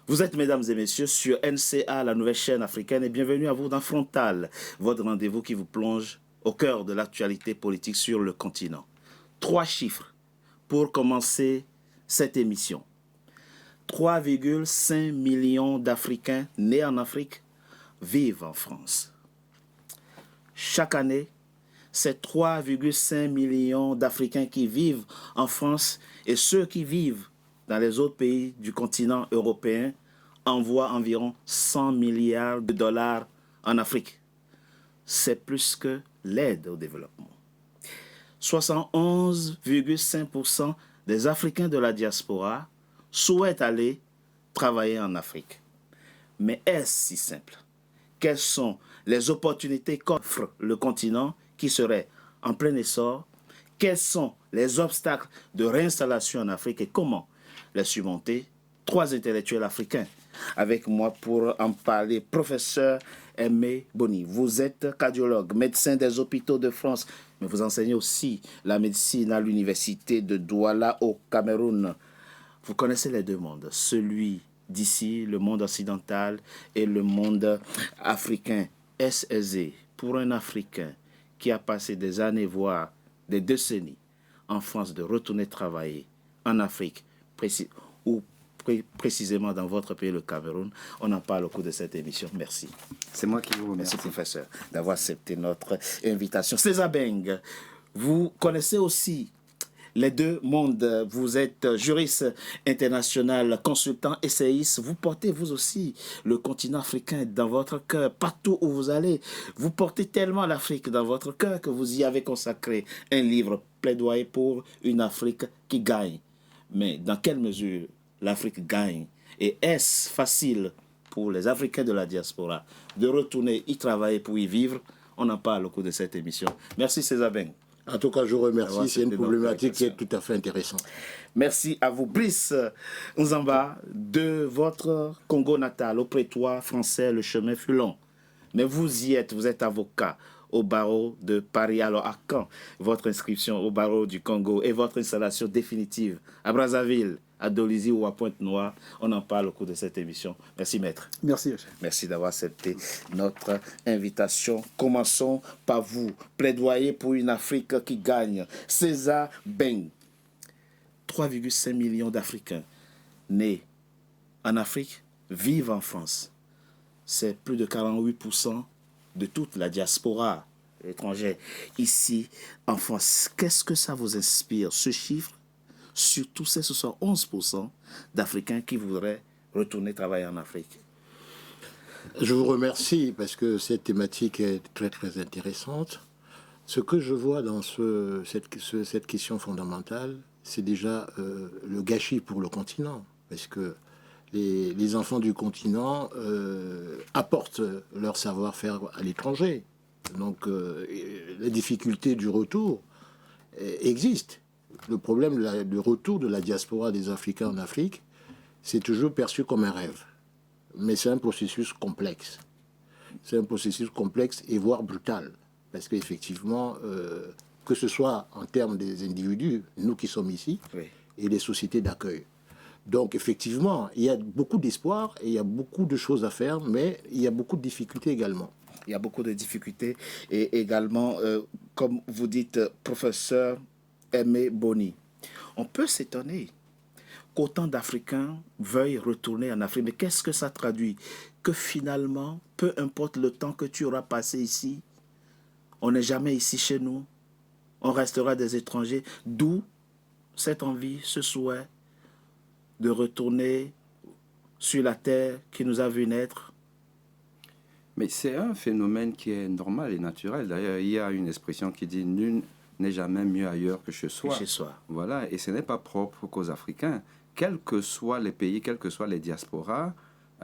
Vous êtes, mesdames et messieurs, sur NCA, la nouvelle chaîne africaine, et bienvenue à vous dans Frontal, votre rendez-vous qui vous plonge au cœur de l'actualité politique sur le continent. 3 chiffres pour commencer cette émission. 3,5 millions d'Africains nés en Afrique vivent en France. Chaque année, c'est 3,5 millions d'Africains qui vivent en France et ceux qui vivent dans les autres pays du continent européen envoient environ 100 milliards de dollars en Afrique. C'est plus que l'aide au développement. 71,5% des Africains de la diaspora souhaitent aller travailler en Afrique. Mais est-ce si simple? Quelles sont les opportunités qu'offre le continent qui serait en plein essor? Quels sont les obstacles de réinstallation en Afrique et comment les surmonter? 3 intellectuels africains avec moi pour en parler. Professeur Aimé Boni, vous êtes cardiologue, médecin des hôpitaux de France, mais vous enseignez aussi la médecine à l'université de Douala au Cameroun. Vous connaissez les deux mondes, celui d'ici, le monde occidental, et le monde africain. Est-ce aisé pour un Africain qui a passé des années, voire des décennies en France, de retourner travailler en Afrique, ou précisément dans votre pays, le Cameroun? On en parle au cours de cette émission. Merci. C'est moi qui vous remercie. Merci, professeur, d'avoir accepté notre invitation. César Beng, vous connaissez aussi les deux mondes. Vous êtes juriste international, consultant, essayiste. Vous portez vous aussi le continent africain dans votre cœur. Partout où vous allez, vous portez tellement l'Afrique dans votre cœur que vous y avez consacré un livre, Plaidoyer pour une Afrique qui gagne. Mais dans quelle mesure l'Afrique gagne? Et est-ce facile pour les Africains de la diaspora de retourner y travailler pour y vivre? On en parle au cours de cette émission. Merci César Beng. En tout cas, je vous remercie. C'est une problématique qui est tout à fait intéressante. Merci à vous. Brice Nzamba, de votre Congo natal, au prétoire français, le chemin fut long. Mais vous y êtes, vous êtes avocat au barreau de Paris. Alors, à quand votre inscription au barreau du Congo et votre installation définitive à Brazzaville, à Dolisie ou à Pointe-Noire? On en parle au cours de cette émission. Merci, maître. Merci. Merci d'avoir accepté notre invitation. Commençons par vous. Plaidoyer pour une Afrique qui gagne. César Beng. 3,5 millions d'Africains nés en Afrique vivent en France. C'est plus de 48% de toute la diaspora étrangère ici en France. Qu'est-ce que ça vous inspire, ce chiffre? Surtout ces 71% d'Africains qui voudraient retourner travailler en Afrique. Je vous remercie parce que cette thématique est très très intéressante. Ce que je vois dans cette question fondamentale, c'est déjà le gâchis pour le continent. Parce que les enfants du continent apportent leur savoir-faire à l'étranger. Donc la difficulté du retour existe. Le problème du retour de la diaspora des Africains en Afrique, c'est toujours perçu comme un rêve. Mais c'est un processus complexe. C'est un processus complexe et voire brutal. Parce qu'effectivement, que ce soit en termes des individus, nous qui sommes ici, oui, et les sociétés d'accueil. Donc effectivement, il y a beaucoup d'espoir et il y a beaucoup de choses à faire, mais il y a beaucoup de difficultés également. Il y a beaucoup de difficultés et également, comme vous dites, professeur Aimé Boni, on peut s'étonner qu'autant d'Africains veuillent retourner en Afrique. Mais qu'est-ce que ça traduit? Que finalement, peu importe le temps que tu auras passé ici, on n'est jamais ici chez nous. On restera des étrangers. D'où cette envie, ce souhait de retourner sur la terre qui nous a vu naître. Mais c'est un phénomène qui est normal et naturel. D'ailleurs, il y a une expression qui dit « nul n'est jamais mieux ailleurs que chez soi ». Chez soi. Voilà, et ce n'est pas propre qu'aux Africains. Quels que soient les pays, quelles que soient les diasporas,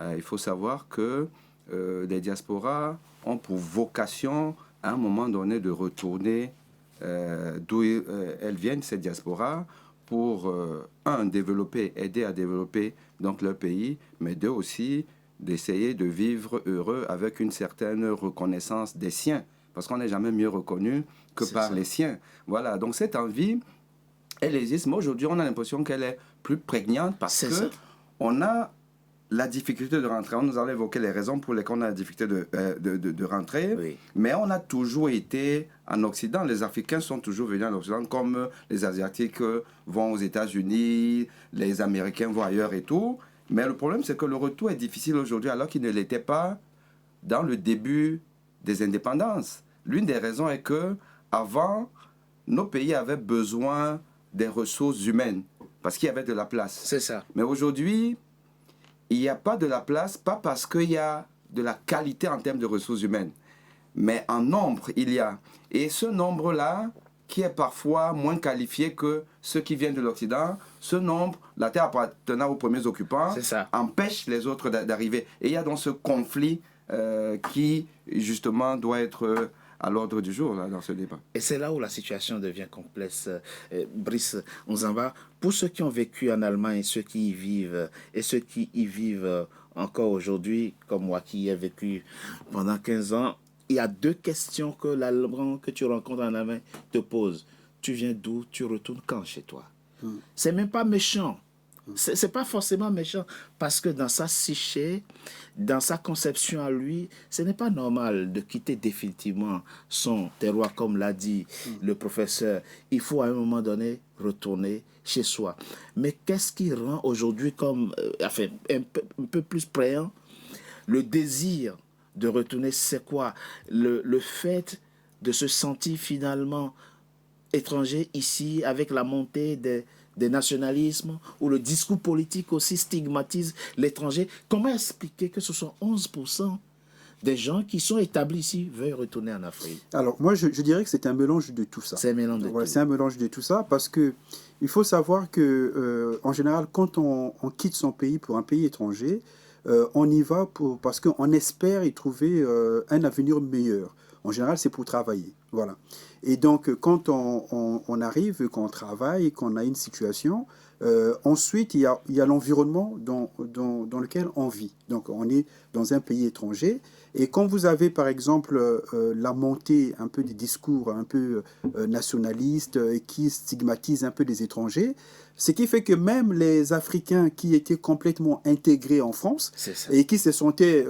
il faut savoir que les diasporas ont pour vocation, à un moment donné, de retourner d'où elles viennent, ces diasporas, pour, aider à développer donc leur pays, mais deux aussi, d'essayer de vivre heureux avec une certaine reconnaissance des siens, parce qu'on n'est jamais mieux reconnu que par les siens. Voilà, donc cette envie, elle existe, mais aujourd'hui, on a l'impression qu'elle est plus prégnante parce que on a la difficulté de rentrer, nous allons évoquer les raisons pour lesquelles on a la difficulté de rentrer, Oui. mais on a toujours été en Occident. Les Africains sont toujours venus en Occident, comme les Asiatiques vont aux États-Unis, les Américains vont ailleurs et tout. Mais le problème, c'est que le retour est difficile aujourd'hui, alors qu'il ne l'était pas dans le début des indépendances. L'une des raisons est que avant, nos pays avaient besoin des ressources humaines, parce qu'il y avait de la place. C'est ça. Mais aujourd'hui, il n'y a pas de la place, pas parce qu'il y a de la qualité en termes de ressources humaines, mais en nombre, il y a. Et ce nombre-là, qui est parfois moins qualifié que ceux qui viennent de l'Occident, ce nombre, la terre appartenant aux premiers occupants, empêche les autres d'arriver. Et il y a donc ce conflit qui, justement, doit être à l'ordre du jour là, dans ce débat. Et c'est là où la situation devient complexe. Brice Nzamba, pour ceux qui ont vécu en Allemagne, ceux qui y vivent, et ceux qui y vivent encore aujourd'hui, comme moi qui y ai vécu pendant 15 ans, il y a deux questions que l'Allemand que tu rencontres en Allemagne te pose. Tu viens d'où? Tu retournes quand chez toi? C'est même pas méchant. C'est pas forcément méchant, parce que dans sa psyché, dans sa conception à lui, ce n'est pas normal de quitter définitivement son terroir, comme l'a dit le professeur. Il faut à un moment donné retourner chez soi. Mais qu'est-ce qui rend aujourd'hui comme un peu plus préant le désir de retourner? C'est quoi? Le fait de se sentir finalement étranger ici, avec la montée des nationalismes, où le discours politique aussi stigmatise l'étranger. Comment expliquer que ce sont 11% des gens qui sont établis ici veulent retourner en Afrique? Alors, moi, je dirais que c'est un mélange de tout ça. C'est un mélange de tout. C'est un mélange de tout ça, parce que il faut savoir que, en général, quand on quitte son pays pour un pays étranger, on y va parce qu'on espère y trouver un avenir meilleur. En général, c'est pour travailler. Voilà. Et donc, quand on arrive, quand on travaille, qu'on a une situation, ensuite, il y a l'environnement dans lequel on vit. Donc, on est dans un pays étranger. Et quand vous avez, par exemple, la montée un peu des discours un peu nationalistes qui stigmatisent un peu les étrangers, ce qui fait que même les Africains qui étaient complètement intégrés en France et qui se sentaient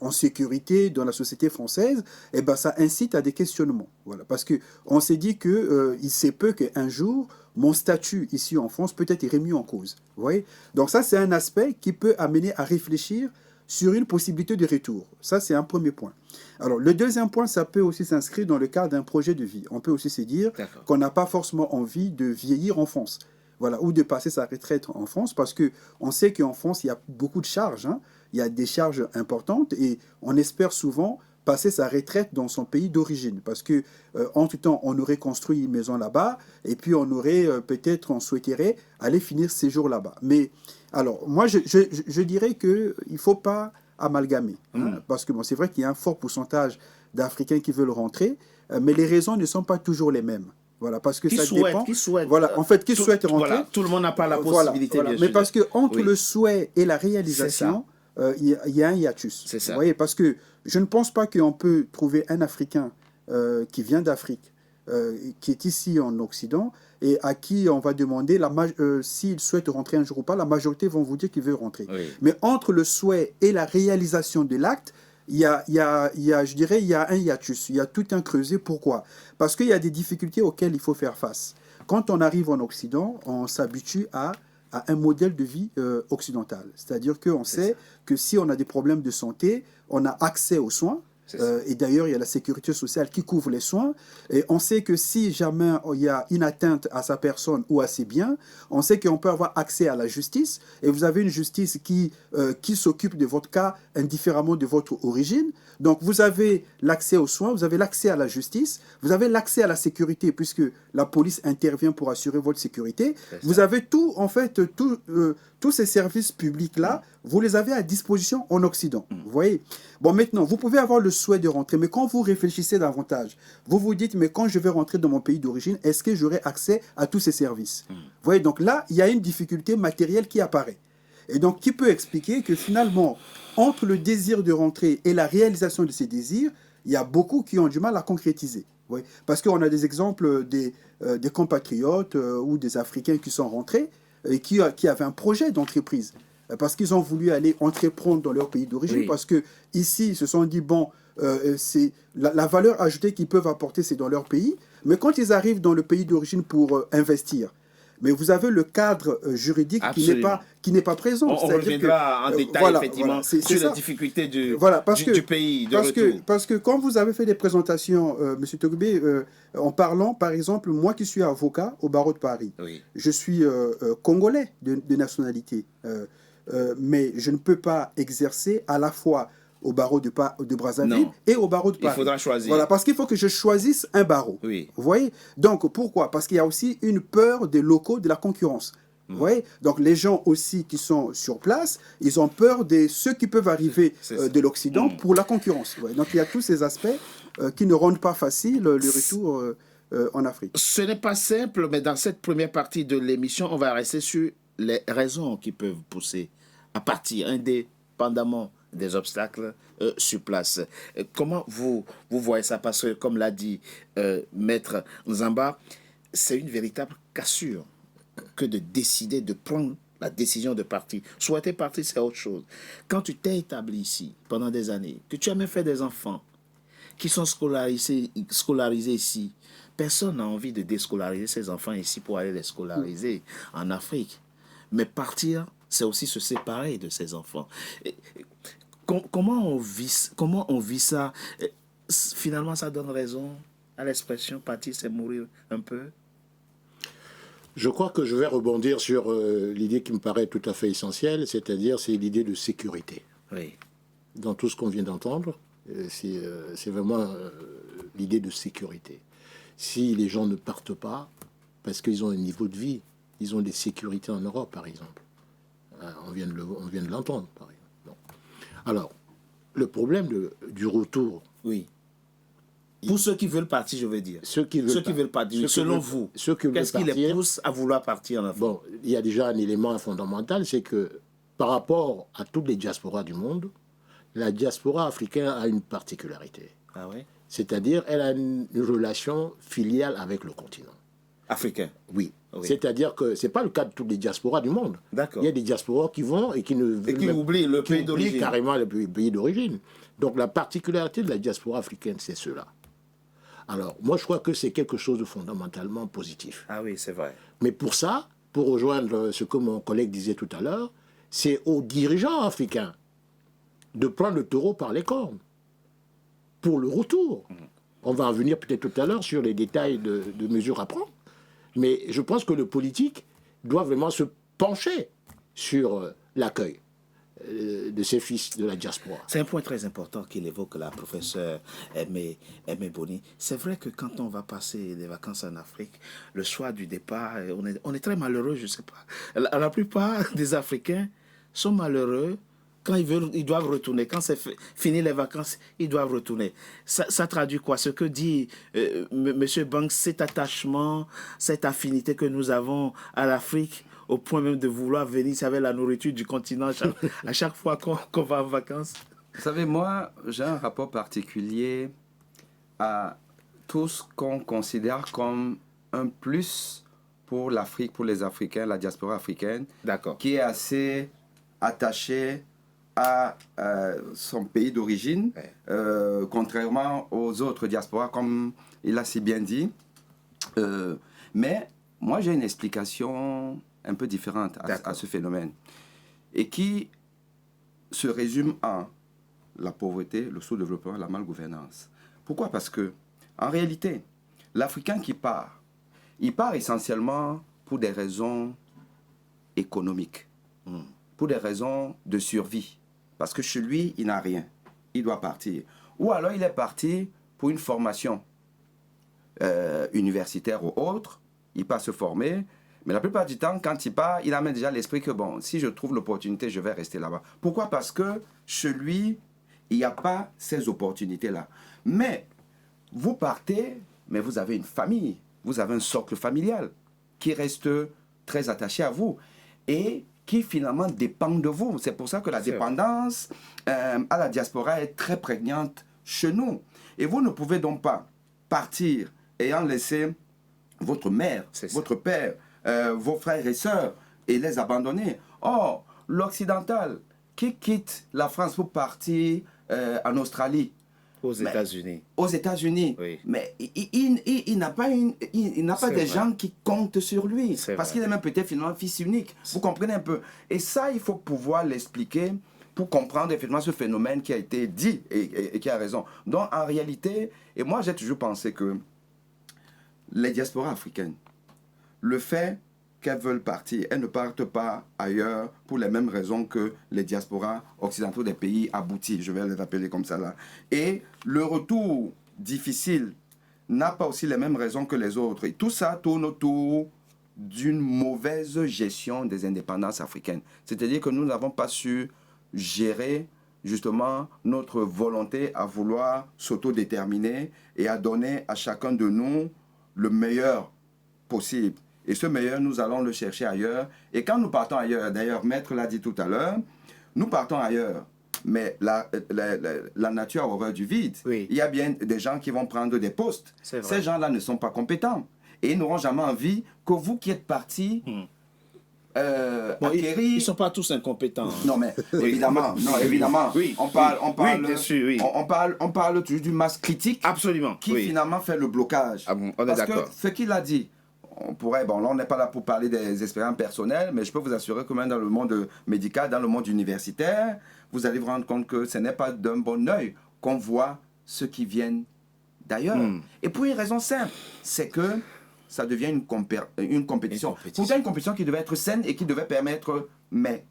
en sécurité dans la société française, eh ben, ça incite à des questionnements. Voilà. Parce qu'on s'est dit qu'il se peut qu'un jour, mon statut ici en France peut être remis en cause. Vous voyez? Donc ça, c'est un aspect qui peut amener à réfléchir sur une possibilité de retour. Ça, c'est un premier point. Alors, le deuxième point, ça peut aussi s'inscrire dans le cadre d'un projet de vie. On peut aussi se dire qu'on n'a pas forcément envie de vieillir en France. Voilà, ou de passer sa retraite en France, parce qu'on sait qu'en France, il y a beaucoup de charges. Hein. Il y a des charges importantes et on espère souvent passer sa retraite dans son pays d'origine. Parce que entre-temps, on aurait construit une maison là-bas et puis on aurait peut-être, on souhaiterait aller finir ses jours là-bas. Mais alors, moi, je dirais qu'il ne faut pas amalgamer. Hein, parce que bon, c'est vrai qu'il y a un fort pourcentage d'Africains qui veulent rentrer, mais les raisons ne sont pas toujours les mêmes. Voilà, parce que ça dépend. Qui souhaite, voilà, en fait, qui souhaite rentrer. Voilà, tout le monde n'a pas la possibilité. Voilà. Mais parce que entre le souhait et la réalisation, il y a un hiatus. C'est ça. Vous voyez, parce que je ne pense pas qu'on peut trouver un Africain qui vient d'Afrique, qui est ici en Occident, et à qui on va demander s'il souhaite rentrer un jour ou pas. La majorité vont vous dire qu'il veut rentrer. Oui. Mais entre le souhait et la réalisation de l'acte, je dirais, il y a un hiatus, il y a tout un creuset. Pourquoi? Parce qu'il y a des difficultés auxquelles il faut faire face. Quand on arrive en Occident, on s'habitue à un modèle de vie occidental. C'est-à-dire qu'on sait que si on a des problèmes de santé, on a accès aux soins. Et d'ailleurs, il y a la sécurité sociale qui couvre les soins. Et on sait que si jamais il y a une atteinte à sa personne ou à ses biens, on sait qu'on peut avoir accès à la justice. Et vous avez une justice qui s'occupe de votre cas indifféremment de votre origine. Donc, vous avez l'accès aux soins, vous avez l'accès à la justice, vous avez l'accès à la sécurité puisque la police intervient pour assurer votre sécurité. Vous avez tout, en fait, tous ces services publics-là, vous les avez à disposition en Occident. Vous voyez? Bon, maintenant, vous pouvez avoir le souhait de rentrer, mais quand vous réfléchissez davantage, vous vous dites, mais quand je vais rentrer dans mon pays d'origine, est-ce que j'aurai accès à tous ces services? Vous voyez? Donc là, il y a une difficulté matérielle qui apparaît. Et donc, qui peut expliquer que finalement, entre le désir de rentrer et la réalisation de ces désirs, il y a beaucoup qui ont du mal à concrétiser. Vous voyez? Parce qu'on a des exemples des compatriotes ou des Africains qui sont rentrés et qui avaient un projet d'entreprise. parce qu'ils ont voulu aller entreprendre dans leur pays d'origine, Oui. parce que ici, ils se sont dit, bon, c'est la valeur ajoutée qu'ils peuvent apporter, c'est dans leur pays, mais quand ils arrivent dans le pays d'origine pour investir, mais vous avez le cadre juridique Absolument. qui n'est pas présent. On C'est-à-dire reviendra en que, détail, voilà, effectivement, voilà, c'est sur ça. les difficultés du, Voilà, parce du, que- du pays de Parce retour. parce que quand vous avez fait des présentations, M. Togbé, en parlant, par exemple, moi qui suis avocat au barreau de Paris, Oui. je suis congolais de nationalité, mais je ne peux pas exercer à la fois au barreau de Brazzaville Non. et au barreau de Il Paris. faudra choisir. Voilà, parce qu'il faut que je choisisse un barreau. Oui. Vous voyez? Donc, pourquoi? Parce qu'il y a aussi une peur des locaux, de la concurrence. Vous voyez? Donc, les gens aussi qui sont sur place, ils ont peur de ceux qui peuvent arriver C'est ça. de l'Occident pour la concurrence. Vous voyez? Donc, il y a tous ces aspects qui ne rendent pas facile le retour en Afrique. Ce n'est pas simple, mais dans cette première partie de l'émission, on va rester sur les raisons qui peuvent pousser à partir, indépendamment des obstacles sur place. Comment vous voyez ça? Parce que, comme l'a dit Maître Nzamba, c'est une véritable cassure que de décider de prendre la décision de partir. Souhaiter partir, c'est autre chose. Quand tu t'es établi ici pendant des années, que tu as même fait des enfants qui sont scolarisés ici, personne n'a envie de déscolariser ses enfants ici pour aller les scolariser en Afrique. Mais partir, c'est aussi se séparer de ses enfants. Comment on vit ça? Finalement, ça donne raison à l'expression partir, c'est mourir un peu. Je crois que je vais rebondir sur l'idée qui me paraît tout à fait essentielle, c'est-à-dire c'est l'idée de sécurité. Oui. Dans tout ce qu'on vient d'entendre, c'est vraiment l'idée de sécurité. Si les gens ne partent pas, parce qu'ils ont un niveau de vie, ils ont des sécurités en Europe, par exemple. On vient de l'entendre, par exemple. Bon. Alors, le problème du retour... Oui. Pour ceux qui veulent partir, je veux dire. Ceux qui veulent partir, selon vous, qu'est-ce qui les pousse à vouloir partir en Afrique? Bon, il y a déjà un élément fondamental, c'est que par rapport à toutes les diasporas du monde, la diaspora africaine a une particularité. Ah ouais? C'est-à-dire, elle a une relation filiale avec le continent. Africain. Oui. Oui. C'est-à-dire que ce n'est pas le cas de toutes les diasporas du monde. D'accord. Il y a des diasporas qui vont et qui ne veulent qui oublient le pays oublient d'origine. carrément le pays d'origine. Donc la particularité de la diaspora africaine, c'est cela. Alors, moi, je crois que c'est quelque chose de fondamentalement positif. Ah oui, c'est vrai. Mais pour ça, pour rejoindre ce que mon collègue disait tout à l'heure, c'est aux dirigeants africains de prendre le taureau par les cornes pour le retour. On va en venir peut-être tout à l'heure sur les détails de mesures à prendre. Mais je pense que le politique doit vraiment se pencher sur l'accueil de ces fils de la diaspora. C'est un point très important qu'il évoque la professeure Aimé Boni. C'est vrai que quand on va passer des vacances en Afrique, le soir du départ, on est très malheureux, je ne sais pas. La plupart des Africains sont malheureux quand ils doivent retourner. Quand c'est fini les vacances, ils doivent retourner. Ça traduit quoi? Ce que dit M. Banks, cet attachement, cette affinité que nous avons à l'Afrique, au point même de vouloir venir avec la nourriture du continent à chaque fois qu'on va en vacances. Vous savez, moi, j'ai un rapport particulier à tout ce qu'on considère comme un plus pour l'Afrique, pour les Africains, la diaspora africaine, D'accord. qui est assez attaché à son pays d'origine, contrairement aux autres diasporas, comme il a si bien dit. Mais moi, j'ai une explication un peu différente à ce phénomène, et qui se résume en la pauvreté, le sous-développement, la malgouvernance. Pourquoi? Parce que, en réalité, l'Africain qui part, il part essentiellement pour des raisons économiques, pour des raisons de survie. Parce que chez lui, il n'a rien. Il doit partir. Ou alors, il est parti pour une formation universitaire ou autre. Il part se former. Mais la plupart du temps, quand il part, il amène déjà l'esprit que, bon, si je trouve l'opportunité, je vais rester là-bas. Pourquoi? Parce que chez lui, il n'y a pas ces opportunités-là. Mais vous partez, mais vous avez une famille. Vous avez un socle familial qui reste très attaché à vous et qui finalement dépend de vous. C'est pour ça que la dépendance à la diaspora est très prégnante chez nous. Et vous ne pouvez donc pas partir ayant laissé votre mère, votre père, vos frères et sœurs et les abandonner. Or, l'occidental qui quitte la France pour partir en Australie, Aux États-Unis. aux États-Unis, Oui. mais il n'a pas, il n'a pas C'est des vrai. gens qui comptent sur lui. C'est Parce vrai. qu'il est même peut-être finalement fils unique. Vous comprenez un peu. Et ça, il faut pouvoir l'expliquer pour comprendre effectivement ce phénomène qui a été dit et qui a raison. Donc en réalité, et moi j'ai toujours pensé que les diasporas africaines, le fait qu'elles veulent partir, elles ne partent pas ailleurs pour les mêmes raisons que les diasporas occidentaux des pays aboutis, je vais les appeler comme ça là. Et le retour difficile n'a pas aussi les mêmes raisons que les autres. Et tout ça tourne autour d'une mauvaise gestion des indépendances africaines. C'est-à-dire que nous n'avons pas su gérer justement notre volonté à vouloir s'autodéterminer et à donner à chacun de nous le meilleur possible. Et ce meilleur, nous allons le chercher ailleurs. Et quand nous partons ailleurs, d'ailleurs, Maître l'a dit tout à l'heure, nous partons ailleurs. Mais la nature a horreur du vide. Oui. Il y a bien des gens qui vont prendre des postes. C'est vrai. Ces gens-là ne sont pas compétents. Et ils n'auront jamais envie que vous qui êtes partis Bon, acquérir... ils ne sont pas tous incompétents. Non, mais évidemment, non, évidemment. Oui, on parle, oui, bien sûr, oui. on parle toujours du masque critique Absolument. qui oui. finalement fait le blocage. Ah bon, on est Parce d'accord. que ce qu'il a dit, on pourrait, bon là on n'est pas là pour parler des expériences personnelles, mais je peux vous assurer que même dans le monde médical, dans le monde universitaire, vous allez vous rendre compte que ce n'est pas d'un bon œil qu'on voit ceux qui viennent d'ailleurs. Et pour une raison simple, c'est que ça devient une compétition. Pourtant une compétition qui devait être saine et qui devait permettre, mais...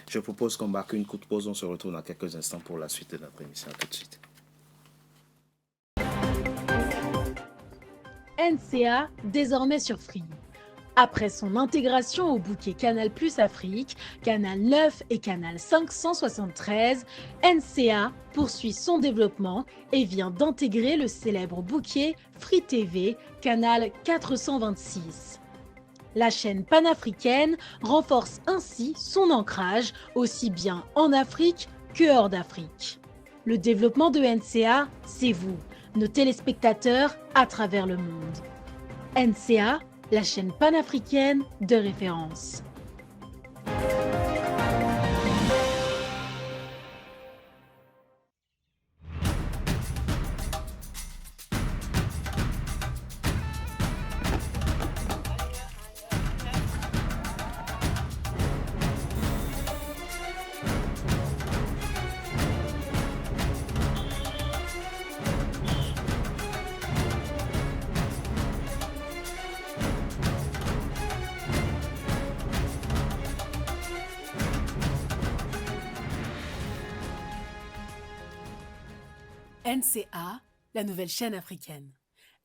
Je propose qu'on marque une courte pause. On se retrouve dans quelques instants pour la suite de notre émission. À tout de suite. NCA, désormais sur Free. Après son intégration au bouquet Canal+ Afrique, Canal 9 et Canal 573, NCA poursuit son développement et vient d'intégrer le célèbre bouquet Free TV, Canal 426. La chaîne panafricaine renforce ainsi son ancrage aussi bien en Afrique que hors d'Afrique. Le développement de NCA, c'est vous, nos téléspectateurs à travers le monde. NCA, la chaîne panafricaine de référence. NCA, la nouvelle chaîne africaine.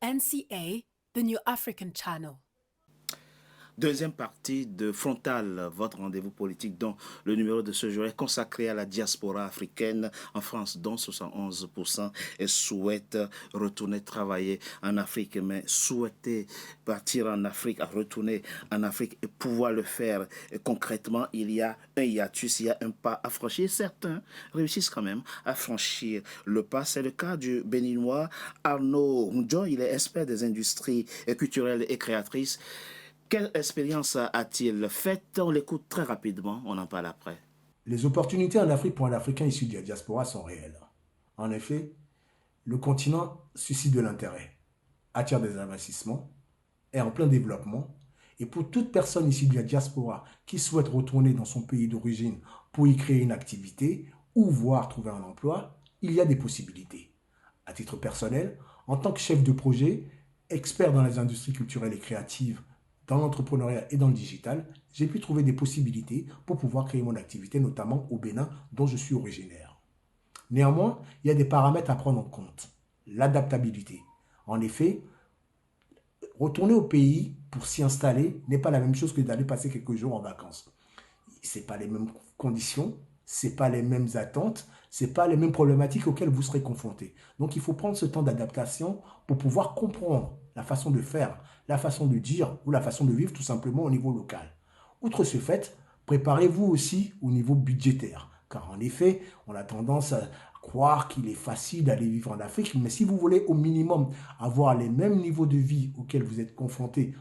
NCA, the New African Channel. Deuxième partie de Frontal, votre rendez-vous politique dont le numéro de ce jour est consacré à la diaspora africaine en France, dont 71% souhaitent retourner travailler en Afrique, mais souhaiter partir en Afrique, retourner en Afrique et pouvoir le faire concrètement, il y a un hiatus, il y a un pas à franchir. Certains réussissent quand même à franchir le pas. C'est le cas du Béninois Arnaud Ndjo, il est expert des industries culturelles et créatrices. Quelle expérience a-t-il faite? On l'écoute très rapidement, on en parle après. Les opportunités en Afrique pour un Africain issu de la diaspora sont réelles. En effet, le continent suscite de l'intérêt, attire des investissements, est en plein développement. Et pour toute personne issue de la diaspora qui souhaite retourner dans son pays d'origine pour y créer une activité ou voire trouver un emploi, il y a des possibilités. À titre personnel, en tant que chef de projet, expert dans les industries culturelles et créatives, dans l'entrepreneuriat et dans le digital, j'ai pu trouver des possibilités pour pouvoir créer mon activité, notamment au Bénin, dont je suis originaire. Néanmoins, il y a des paramètres à prendre en compte. L'adaptabilité. En effet, retourner au pays pour s'y installer n'est pas la même chose que d'aller passer quelques jours en vacances. Ce n'est pas les mêmes conditions, ce n'est pas les mêmes attentes, ce n'est pas les mêmes problématiques auxquelles vous serez confrontés. Donc il faut prendre ce temps d'adaptation pour pouvoir comprendre la façon de faire, la façon de dire ou la façon de vivre tout simplement au niveau local. Outre ce fait, préparez-vous aussi au niveau budgétaire. Car en effet, on a tendance à croire qu'il est facile d'aller vivre en Afrique, mais si vous voulez au minimum avoir les mêmes niveaux de vie auxquels vous êtes confrontés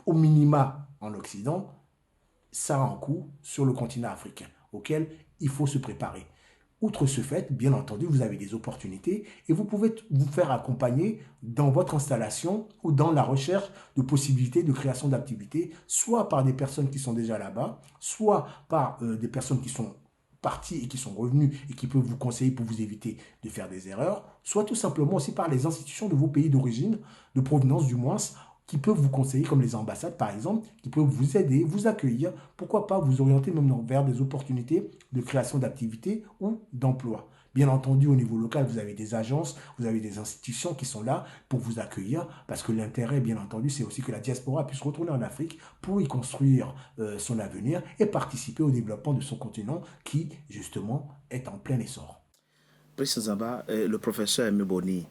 au minima en Occident, ça a un coût sur le continent africain auquel il faut se préparer. Outre ce fait, bien entendu, vous avez des opportunités et vous pouvez vous faire accompagner dans votre installation ou dans la recherche de possibilités de création d'activités, soit par des personnes qui sont déjà là-bas, soit par des personnes qui sont parties et qui sont revenues et qui peuvent vous conseiller pour vous éviter de faire des erreurs, soit tout simplement aussi par les institutions de vos pays d'origine, de provenance du moins, qui peuvent vous conseiller, comme les ambassades par exemple, qui peuvent vous aider, vous accueillir, pourquoi pas vous orienter même vers des opportunités de création d'activités ou d'emploi. Bien entendu, au niveau local, vous avez des agences, vous avez des institutions qui sont là pour vous accueillir, parce que l'intérêt, bien entendu, c'est aussi que la diaspora puisse retourner en Afrique pour y construire son avenir et participer au développement de son continent qui, justement, est en plein essor. Président Zamba, le professeur Mboni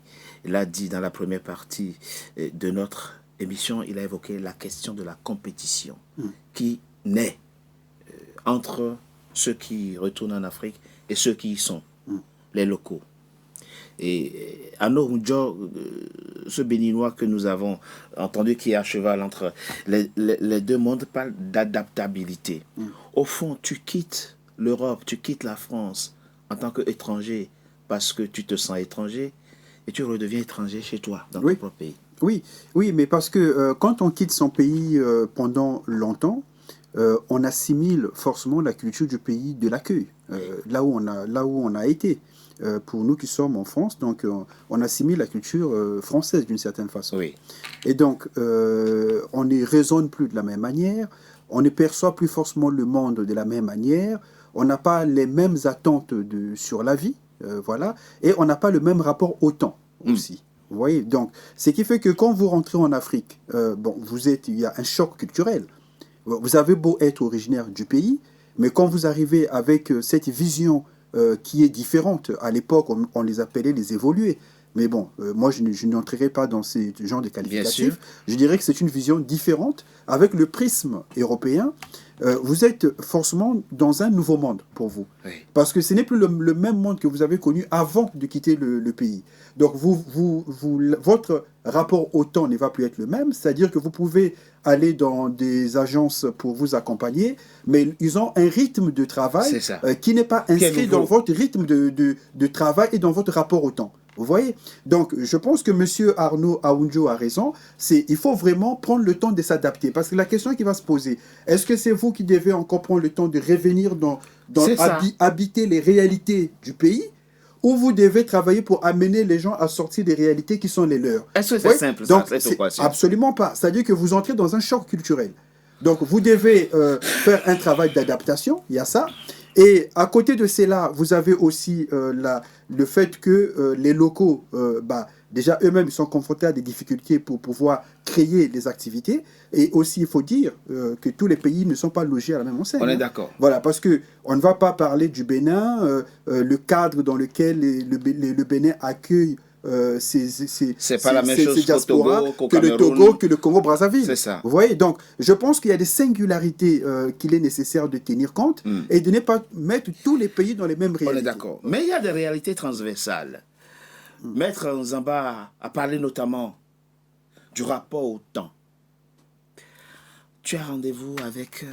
l'a dit dans la première partie de notre émission, il a évoqué la question de la compétition qui naît entre ceux qui retournent en Afrique et ceux qui y sont, les locaux. Et Arnaud Oundjo, ce béninois que nous avons entendu qui est à cheval entre les deux mondes, parle d'adaptabilité. Au fond, tu quittes l'Europe, tu quittes la France en tant qu'étranger parce que tu te sens étranger et tu redeviens étranger chez toi, dans ton propre pays. Oui, mais parce que quand on quitte son pays pendant longtemps, on assimile forcément la culture du pays de l'accueil, là où on a été. Pour nous qui sommes en France, donc on assimile la culture française d'une certaine façon. Oui. Et donc, on ne raisonne plus de la même manière, on ne perçoit plus forcément le monde de la même manière, on n'a pas les mêmes attentes sur la vie, voilà, et on n'a pas le même rapport au temps aussi. Vous voyez, donc, ce qui fait que quand vous rentrez en Afrique, il y a un choc culturel. Vous avez beau être originaire du pays, mais quand vous arrivez avec cette vision qui est différente, à l'époque, on les appelait les évolués. Mais bon, moi, je n'entrerai pas dans ce genre de qualificatifs. Je dirais que c'est une vision différente. Avec le prisme européen, vous êtes forcément dans un nouveau monde pour vous. Oui. Parce que ce n'est plus le même monde que vous avez connu avant de quitter le pays. Donc, votre rapport au temps ne va plus être le même. C'est-à-dire que vous pouvez aller dans des agences pour vous accompagner, mais ils ont un rythme de travail qui n'est pas inscrit dans votre rythme de travail et dans votre rapport au temps. Vous voyez? Donc, je pense que M. Arnaud Oundjo a raison. Il faut vraiment prendre le temps de s'adapter. Parce que la question qui va se poser, est-ce que c'est vous qui devez encore prendre le temps de revenir habiter les réalités du pays, ou vous devez travailler pour amener les gens à sortir des réalités qui sont les leurs? Est-ce que c'est simple, donc, ça, cette équation? Absolument pas. C'est-à-dire que vous entrez dans un choc culturel. Donc, vous devez faire un travail d'adaptation. Il y a ça. Et à côté de cela, vous avez aussi le fait que les locaux, déjà eux-mêmes, ils sont confrontés à des difficultés pour pouvoir créer des activités. Et aussi, il faut dire que tous les pays ne sont pas logés à la même enseigne. On est d'accord. Voilà, parce qu'on ne va pas parler du Bénin, le cadre dans lequel le Bénin accueille c'est pas la même chose que le Togo, que le Congo-Brazzaville. C'est ça. Vous voyez, donc je pense qu'il y a des singularités qu'il est nécessaire de tenir compte et de ne pas mettre tous les pays dans les mêmes réalités. On est d'accord. Mais il y a des réalités transversales. Maître Nzamba a parlé notamment du rapport au temps. Tu as rendez-vous avec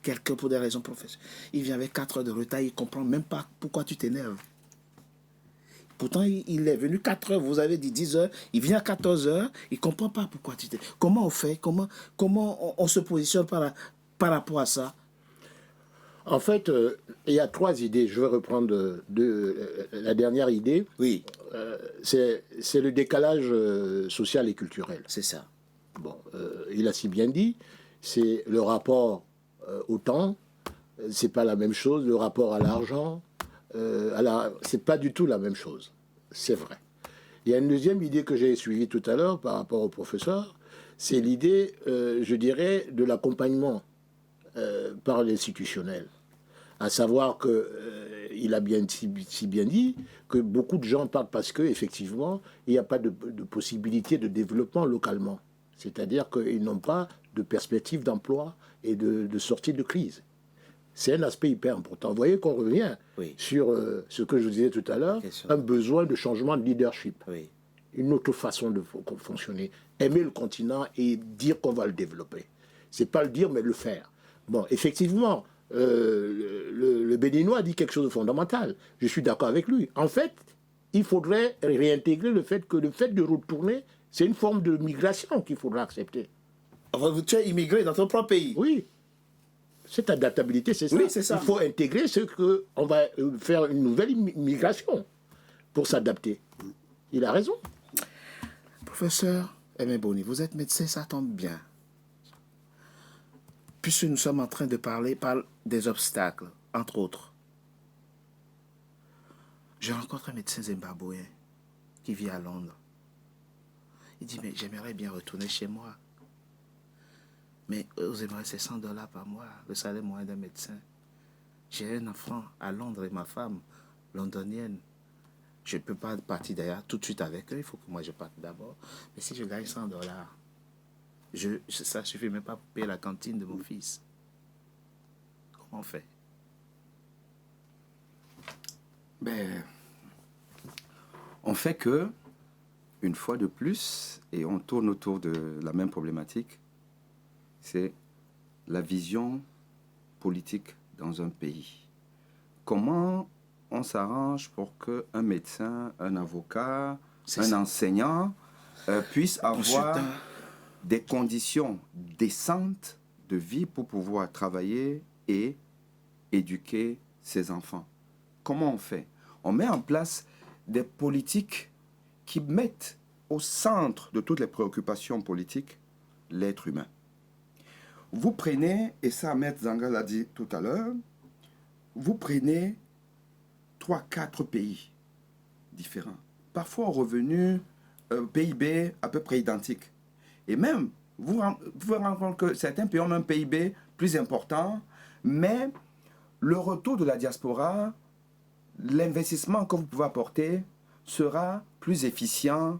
quelqu'un pour des raisons professionnelles. Il vient avec 4 heures de retard, il ne comprend même pas pourquoi tu t'énerves. Pourtant, il est venu 4 heures, vous avez dit 10 heures, il vient à 14 heures, il ne comprend pas pourquoi tu t'énerves. Comment on fait? Comment on se positionne par rapport à ça? En fait, il y a 3 idées. Je vais reprendre la dernière idée. Oui. C'est le décalage social et culturel. C'est ça. Bon, il a si bien dit, c'est le rapport au temps, c'est pas la même chose, le rapport à l'argent, c'est pas du tout la même chose, c'est vrai. Il y a une deuxième idée que j'ai suivie tout à l'heure par rapport au professeur, c'est l'idée, je dirais, de l'accompagnement par l'institutionnel. À savoir qu'il a si bien dit que beaucoup de gens partent parce qu'effectivement, il n'y a pas de possibilité de développement localement. C'est-à-dire qu'ils n'ont pas de perspective d'emploi et de sortie de crise. C'est un aspect hyper important. Vous voyez qu'on revient sur ce que je vous disais tout à l'heure, un besoin de changement de leadership. Oui. Une autre façon de fonctionner. Aimer le continent et dire qu'on va le développer. C'est pas le dire, mais le faire. Bon, effectivement, le Béninois dit quelque chose de fondamental. Je suis d'accord avec lui. En fait, il faudrait réintégrer le fait que le fait de retourner, c'est une forme de migration qu'il faudra accepter. Enfin, tu es immigré dans ton propre pays. Oui. Cette adaptabilité, c'est ça. Oui, c'est ça. Il faut intégrer ce qu'on va faire une nouvelle migration pour s'adapter. Il a raison. Professeur Aimé Boni, vous êtes médecin, ça tombe bien. Puisque nous sommes en train de parler des obstacles, entre autres. Je rencontre un médecin zimbabwéen qui vit à Londres. Il dit, mais j'aimerais bien retourner chez moi. Mais vous aimeriez, c'est $100 par mois, le salaire moyen d'un médecin. J'ai un enfant à Londres et ma femme, londonienne. Je ne peux pas partir d'ailleurs tout de suite avec eux, il faut que moi je parte d'abord. Mais si je gagne $100, ça ne suffit même pas pour payer la cantine de mon fils. Comment on fait? Ben, on fait que, une fois de plus, et on tourne autour de la même problématique, c'est la vision politique dans un pays. Comment on s'arrange pour qu'un médecin, un avocat, un enseignant puisse avoir des conditions décentes de vie pour pouvoir travailler et éduquer ses enfants? Comment on fait? On met en place des politiques qui mettent au centre de toutes les préoccupations politiques l'être humain. Vous prenez, et ça Maître Zanga l'a dit tout à l'heure, vous prenez 3-4 pays différents, parfois au revenu PIB à peu près identique. Et même, vous vous rendez compte que certains pays ont un PIB plus important, mais le retour de la diaspora, l'investissement que vous pouvez apporter sera plus efficient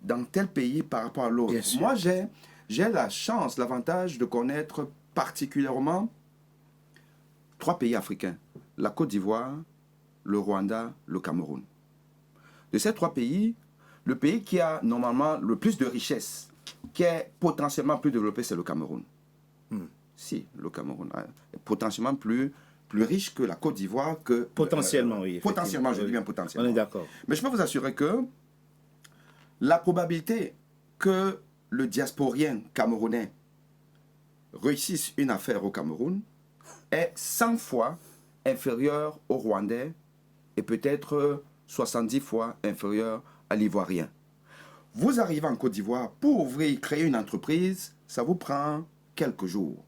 dans tel pays par rapport à l'autre. Moi, j'ai la chance, l'avantage de connaître particulièrement 3 pays africains, la Côte d'Ivoire, le Rwanda, le Cameroun. De ces 3 pays, le pays qui a normalement le plus de richesses, qui est potentiellement plus développé, c'est le Cameroun. Si, le Cameroun est potentiellement plus riche que la Côte d'Ivoire. Potentiellement, oui. Potentiellement, je dis bien potentiellement. On est d'accord. Mais je peux vous assurer que la probabilité que le diasporien camerounais réussisse une affaire au Cameroun est 100 fois inférieure au Rwandais et peut-être 70 fois inférieure à l'Ivoirien. Vous arrivez en Côte d'Ivoire, pour créer une entreprise, ça vous prend quelques jours,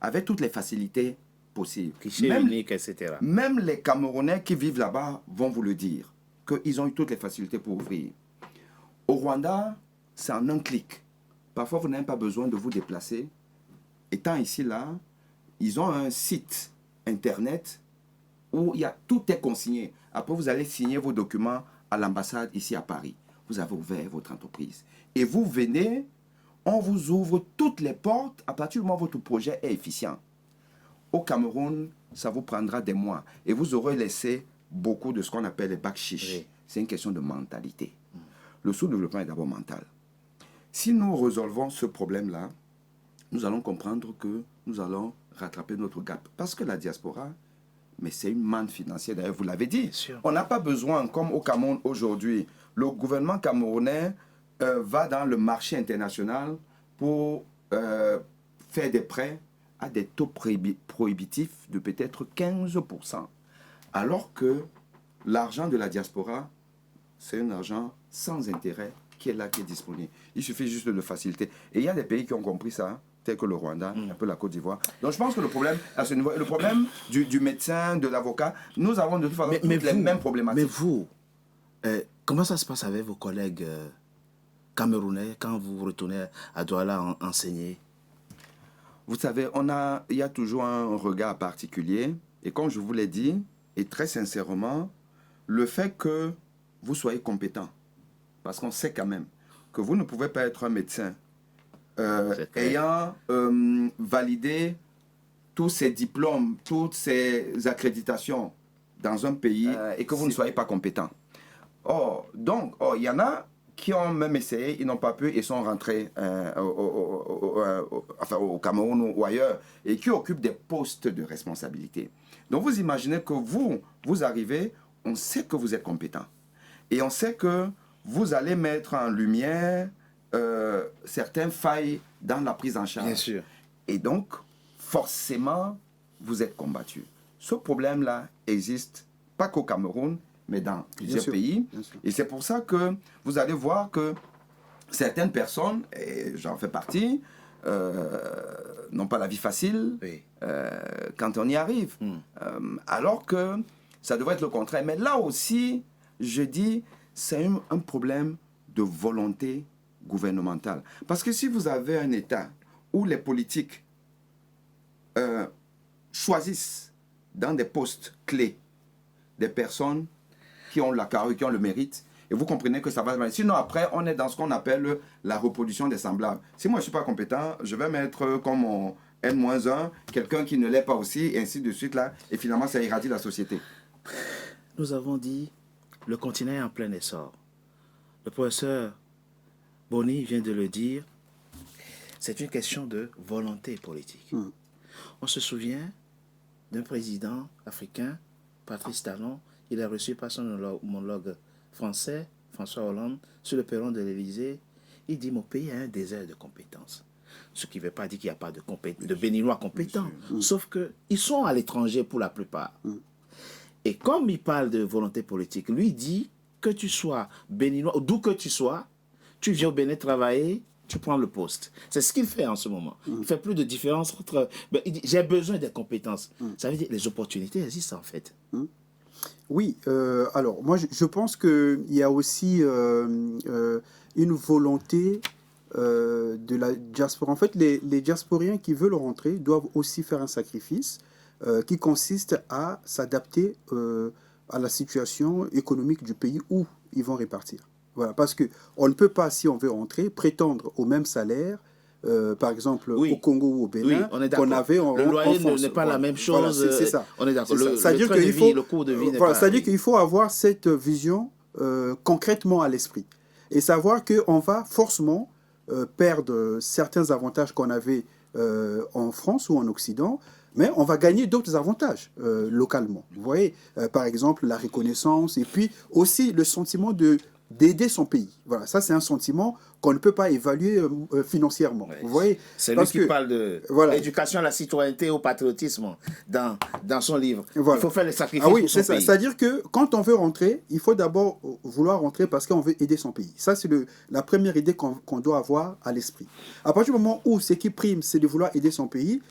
avec toutes les facilités possibles. Unique, etc. Même les Camerounais qui vivent là-bas vont vous le dire, qu'ils ont eu toutes les facilités pour ouvrir. Au Rwanda, c'est en un clic. Parfois, vous n'avez pas besoin de vous déplacer. Étant ici, là, ils ont un site internet où tout est consigné. Après, vous allez signer vos documents à l'ambassade ici à Paris. Vous avez ouvert votre entreprise. Et vous venez, on vous ouvre toutes les portes à partir du moment où votre projet est efficient. Au Cameroun, ça vous prendra des mois. Et vous aurez laissé beaucoup de ce qu'on appelle les bacs chiches. Oui. C'est une question de mentalité. Le sous-développement est d'abord mental. Si nous résolvons ce problème-là, nous allons comprendre que nous allons rattraper notre gap. Parce que la diaspora, mais c'est une manne financière. D'ailleurs, vous l'avez dit. On n'a pas besoin, comme au Cameroun aujourd'hui, le gouvernement camerounais va dans le marché international pour faire des prêts à des taux prohibitifs de peut-être 15%. Alors que l'argent de la diaspora, c'est un argent sans intérêt qui est là, qui est disponible. Il suffit juste de le faciliter. Et il y a des pays qui ont compris ça, tels que le Rwanda, un peu la Côte d'Ivoire. Donc je pense que le problème, à ce niveau, le problème du médecin, de l'avocat, nous avons de toute façon les mêmes problématiques. Mais vous, comment ça se passe avec vos collègues camerounais quand vous retournez à Douala enseigner? Vous savez, il y a toujours un regard particulier. Et comme je vous l'ai dit, et très sincèrement, le fait que vous soyez compétent, parce qu'on sait quand même que vous ne pouvez pas être un médecin ayant validé tous ces diplômes, toutes ces accréditations dans un pays et que vous ne soyez pas compétent. Donc, il y en a qui ont même essayé, ils n'ont pas pu, ils sont rentrés au Cameroun ou ailleurs, et qui occupent des postes de responsabilité. Donc vous imaginez que vous arrivez, on sait que vous êtes compétent. Et on sait que vous allez mettre en lumière certaines failles dans la prise en charge. Bien sûr. Et donc, forcément, vous êtes combattu. Ce problème-là existe pas qu'au Cameroun, mais dans plusieurs pays. Et c'est pour ça que vous allez voir que certaines personnes, et j'en fais partie, n'ont pas la vie facile quand on y arrive. Alors que ça devrait être le contraire. Mais là aussi, je dis, c'est un problème de volonté gouvernementale. Parce que si vous avez un État où les politiques choisissent dans des postes clés des personnes qui ont la carrure, qui ont le mérite, et vous comprenez que ça va mal. Sinon, après, on est dans ce qu'on appelle la reproduction des semblables. Si moi, je ne suis pas compétent, je vais mettre comme mon N-1, quelqu'un qui ne l'est pas aussi, et ainsi de suite, là, et finalement, ça irradie la société. Nous avons dit, le continent est en plein essor. Le professeur Boni vient de le dire, c'est une question de volonté politique. On se souvient d'un président africain, Patrice Talon, il est reçu par son homologue français, François Hollande, sur le perron de l'Élysée. Il dit, mon pays a un désert de compétences. Ce qui ne veut pas dire qu'il n'y a pas de Béninois compétents. Sauf qu'ils sont à l'étranger pour la plupart. Et comme il parle de volonté politique, lui dit que tu sois Béninois, d'où que tu sois, tu viens au Bénin travailler, tu prends le poste. C'est ce qu'il fait en ce moment. Il ne fait plus de différence entre... Ben, il dit, j'ai besoin des compétences. Ça veut dire que les opportunités existent en fait. Oui, alors moi je pense qu'il y a aussi une volonté de la diaspora. En fait, les diasporiens qui veulent rentrer doivent aussi faire un sacrifice qui consiste à s'adapter à la situation économique du pays où ils vont répartir. Voilà, parce qu'on ne peut pas, si on veut rentrer, prétendre au même salaire, par exemple au Congo ou au Bénin, qu'on avait en France. Le loyer n'est pas la même chose. Voilà, c'est ça. On est d'accord. Le coût de vie n'est voilà, pas... c'est-à-dire qu'il faut avoir cette vision concrètement à l'esprit. Et savoir qu'on va forcément perdre certains avantages qu'on avait en France ou en Occident, mais on va gagner d'autres avantages localement. Vous voyez, par exemple, la reconnaissance et puis aussi le sentiment d'aider son pays. Voilà, ça c'est un sentiment qu'on ne peut pas évaluer financièrement. Oui. Vous voyez, c'est lui qui parle de l'éducation à la citoyenneté, au patriotisme dans son livre. Voilà. Il faut faire les sacrifices pour son pays. C'est-à-dire que quand on veut rentrer, il faut d'abord vouloir rentrer parce qu'on veut aider son pays. Ça, c'est la première idée qu'on doit avoir à l'esprit. À partir du moment où ce qui prime, c'est de vouloir aider son pays,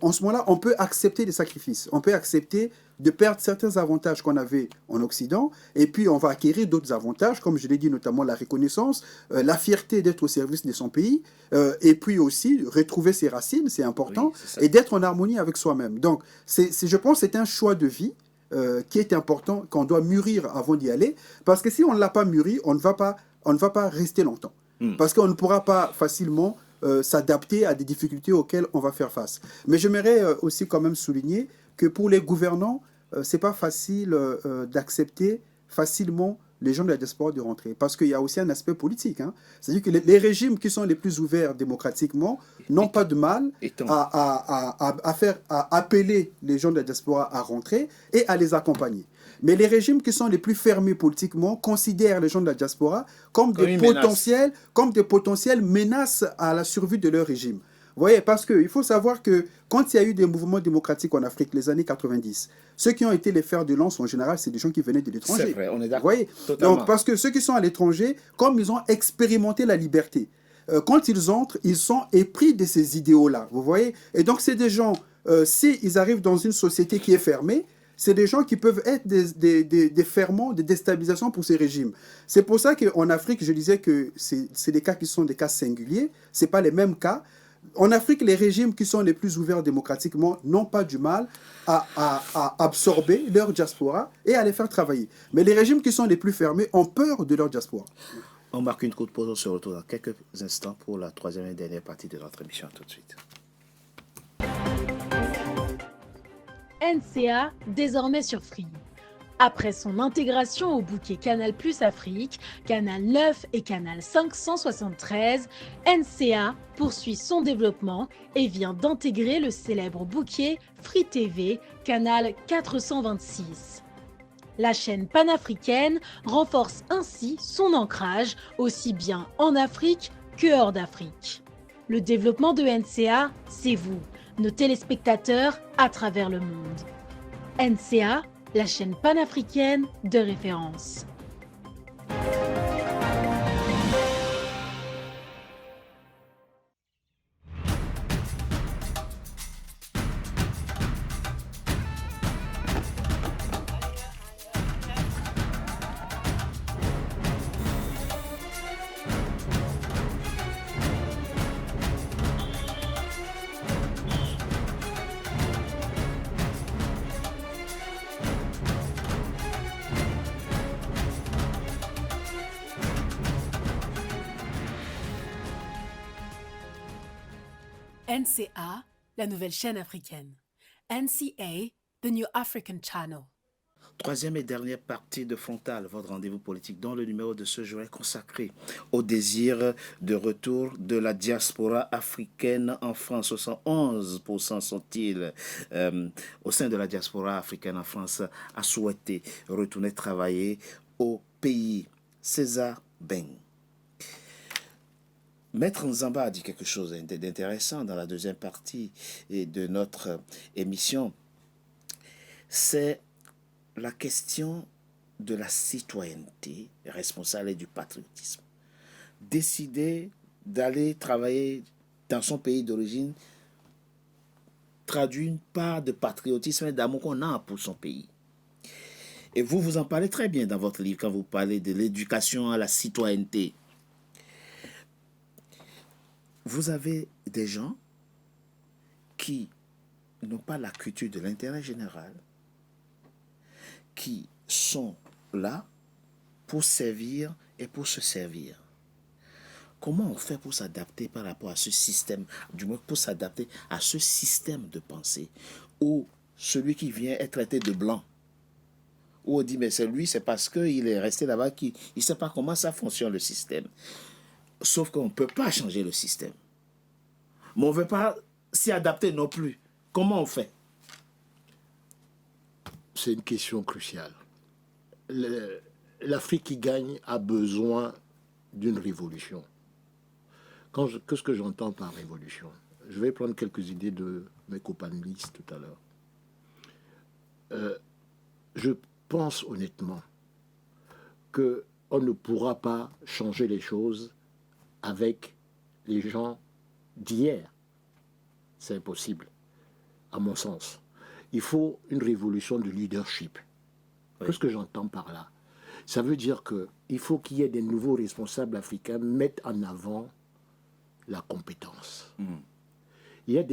en ce moment-là, on peut accepter des sacrifices. On peut accepter de perdre certains avantages qu'on avait en Occident, et puis on va acquérir d'autres avantages, comme je l'ai dit, notamment la reconnaissance, la fierté d'être au service de son pays, et puis aussi retrouver ses racines, c'est important, et d'être en harmonie avec soi-même. Donc, je pense que c'est un choix de vie qui est important, qu'on doit mûrir avant d'y aller, parce que si on ne l'a pas mûri, on ne va pas rester longtemps, parce qu'on ne pourra pas facilement s'adapter à des difficultés auxquelles on va faire face. Mais j'aimerais aussi quand même souligner que pour les gouvernants, c'est pas facile d'accepter facilement les gens de la diaspora de rentrer, parce qu'il y a aussi un aspect politique. Hein. C'est-à-dire que les régimes qui sont les plus ouverts démocratiquement n'ont pas de mal à appeler les gens de la diaspora à rentrer et à les accompagner. Mais les régimes qui sont les plus fermés politiquement considèrent les gens de la diaspora comme des potentielles menaces à la survie de leur régime. Vous voyez, parce qu'il faut savoir que quand il y a eu des mouvements démocratiques en Afrique, les années 90, ceux qui ont été les fers de lance, en général, c'est des gens qui venaient de l'étranger. C'est vrai, on est d'accord. Vous voyez, donc, parce que ceux qui sont à l'étranger, comme ils ont expérimenté la liberté, quand ils entrent, ils sont épris de ces idéaux-là. Vous voyez. Et donc, c'est des gens, s'ils arrivent dans une société qui est fermée, c'est des gens qui peuvent être des ferments, des déstabilisations pour ces régimes. C'est pour ça qu'en Afrique, je disais que c'est des cas qui sont des cas singuliers, ce n'est pas les mêmes cas. En Afrique, les régimes qui sont les plus ouverts démocratiquement n'ont pas du mal à absorber leur diaspora et à les faire travailler. Mais les régimes qui sont les plus fermés ont peur de leur diaspora. On marque une courte pause, on se retrouve dans quelques instants pour la troisième et dernière partie de notre émission. Tout de suite. NCA, désormais sur Free. Après son intégration au bouquet Canal+ Afrique, Canal 9 et Canal 573, NCA poursuit son développement et vient d'intégrer le célèbre bouquet Free TV, Canal 426. La chaîne panafricaine renforce ainsi son ancrage aussi bien en Afrique que hors d'Afrique. Le développement de NCA, c'est vous, nos téléspectateurs à travers le monde. NCA, la chaîne panafricaine de référence. NCA, la nouvelle chaîne africaine. NCA, the New African Channel. Troisième et dernière partie de Frontal, votre rendez-vous politique, dont le numéro de ce jour est consacré au désir de retour de la diaspora africaine en France. 71% sont-ils au sein de la diaspora africaine en France à souhaiter retourner travailler au pays. César Beng. Maître Nzamba a dit quelque chose d'intéressant dans la deuxième partie de notre émission. C'est la question de la citoyenneté responsable et du patriotisme. Décider d'aller travailler dans son pays d'origine traduit une part de patriotisme et d'amour qu'on a pour son pays. Et vous en parlez très bien dans votre livre quand vous parlez de l'éducation à la citoyenneté. Vous avez des gens qui n'ont pas la culture de l'intérêt général, qui sont là pour servir et pour se servir. Comment on fait pour s'adapter par rapport à ce système, du moins pour s'adapter à ce système de pensée où celui qui vient est traité de blanc, où on dit mais c'est lui, c'est parce qu'il est resté là-bas qu'il ne sait pas comment ça fonctionne le système. Sauf qu'on ne peut pas changer le système. Mais on ne veut pas s'y adapter non plus. Comment on fait? C'est une question cruciale. L'Afrique qui gagne a besoin d'une révolution. Qu'est-ce que j'entends par révolution? Je vais prendre quelques idées de mes copanélistes tout à l'heure. Je pense honnêtement qu'on ne pourra pas changer les choses avec les gens d'hier. C'est impossible, à mon sens. Il faut une révolution de leadership. Oui. Qu'est-ce que j'entends par là? Ça veut dire qu'il faut qu'il y ait des nouveaux responsables africains mettent en avant la compétence. Il y a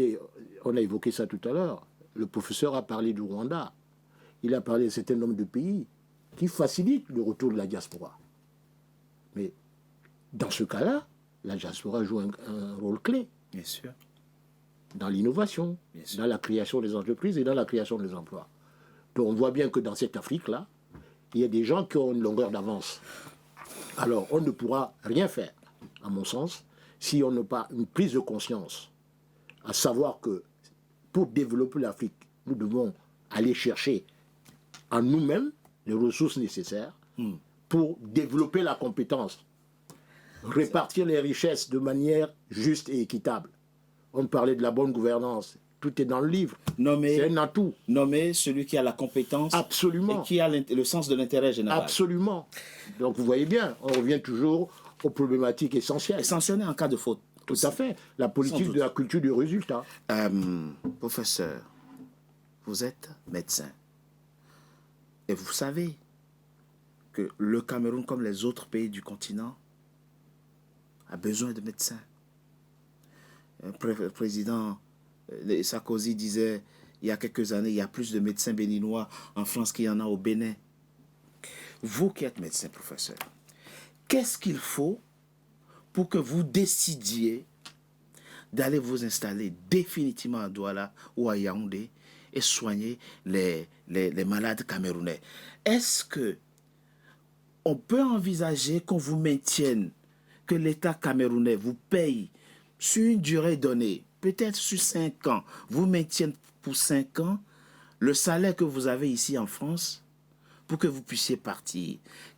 on a évoqué ça tout à l'heure, le professeur a parlé du Rwanda, il a parlé d'un certain nombre de pays qui facilitent le retour de la diaspora. Mais dans ce cas-là, la diaspora joue un rôle clé. Bien sûr. Dans l'innovation, dans la création des entreprises et dans la création des emplois. Donc on voit bien que dans cette Afrique-là, il y a des gens qui ont une longueur d'avance. Alors on ne pourra rien faire, à mon sens, si on n'a pas une prise de conscience, à savoir que pour développer l'Afrique, nous devons aller chercher en nous-mêmes les ressources nécessaires pour développer la compétence, répartir les richesses de manière juste et équitable. On parlait de la bonne gouvernance. Tout est dans le livre. C'est un atout. Nommer celui qui a la compétence. Absolument. Et qui a le sens de l'intérêt général. Absolument. Donc vous voyez bien, on revient toujours aux problématiques essentielles. Essentielles en cas de faute. Tout à fait. La politique de la culture du résultat. Professeur, vous êtes médecin. Et vous savez que le Cameroun, comme les autres pays du continent, a besoin de médecins. Le président Sarkozy disait il y a quelques années, il y a plus de médecins béninois en France qu'il y en a au Bénin. Vous qui êtes médecin, professeur, qu'est-ce qu'il faut pour que vous décidiez d'aller vous installer définitivement à Douala ou à Yaoundé et soigner les malades camerounais. Est-ce que on peut envisager qu'on vous maintienne, que l'État camerounais vous paye sur une durée donnée, peut-être sur 5 ans, vous maintienne pour 5 ans le salaire que vous avez ici en France pour que vous puissiez partir?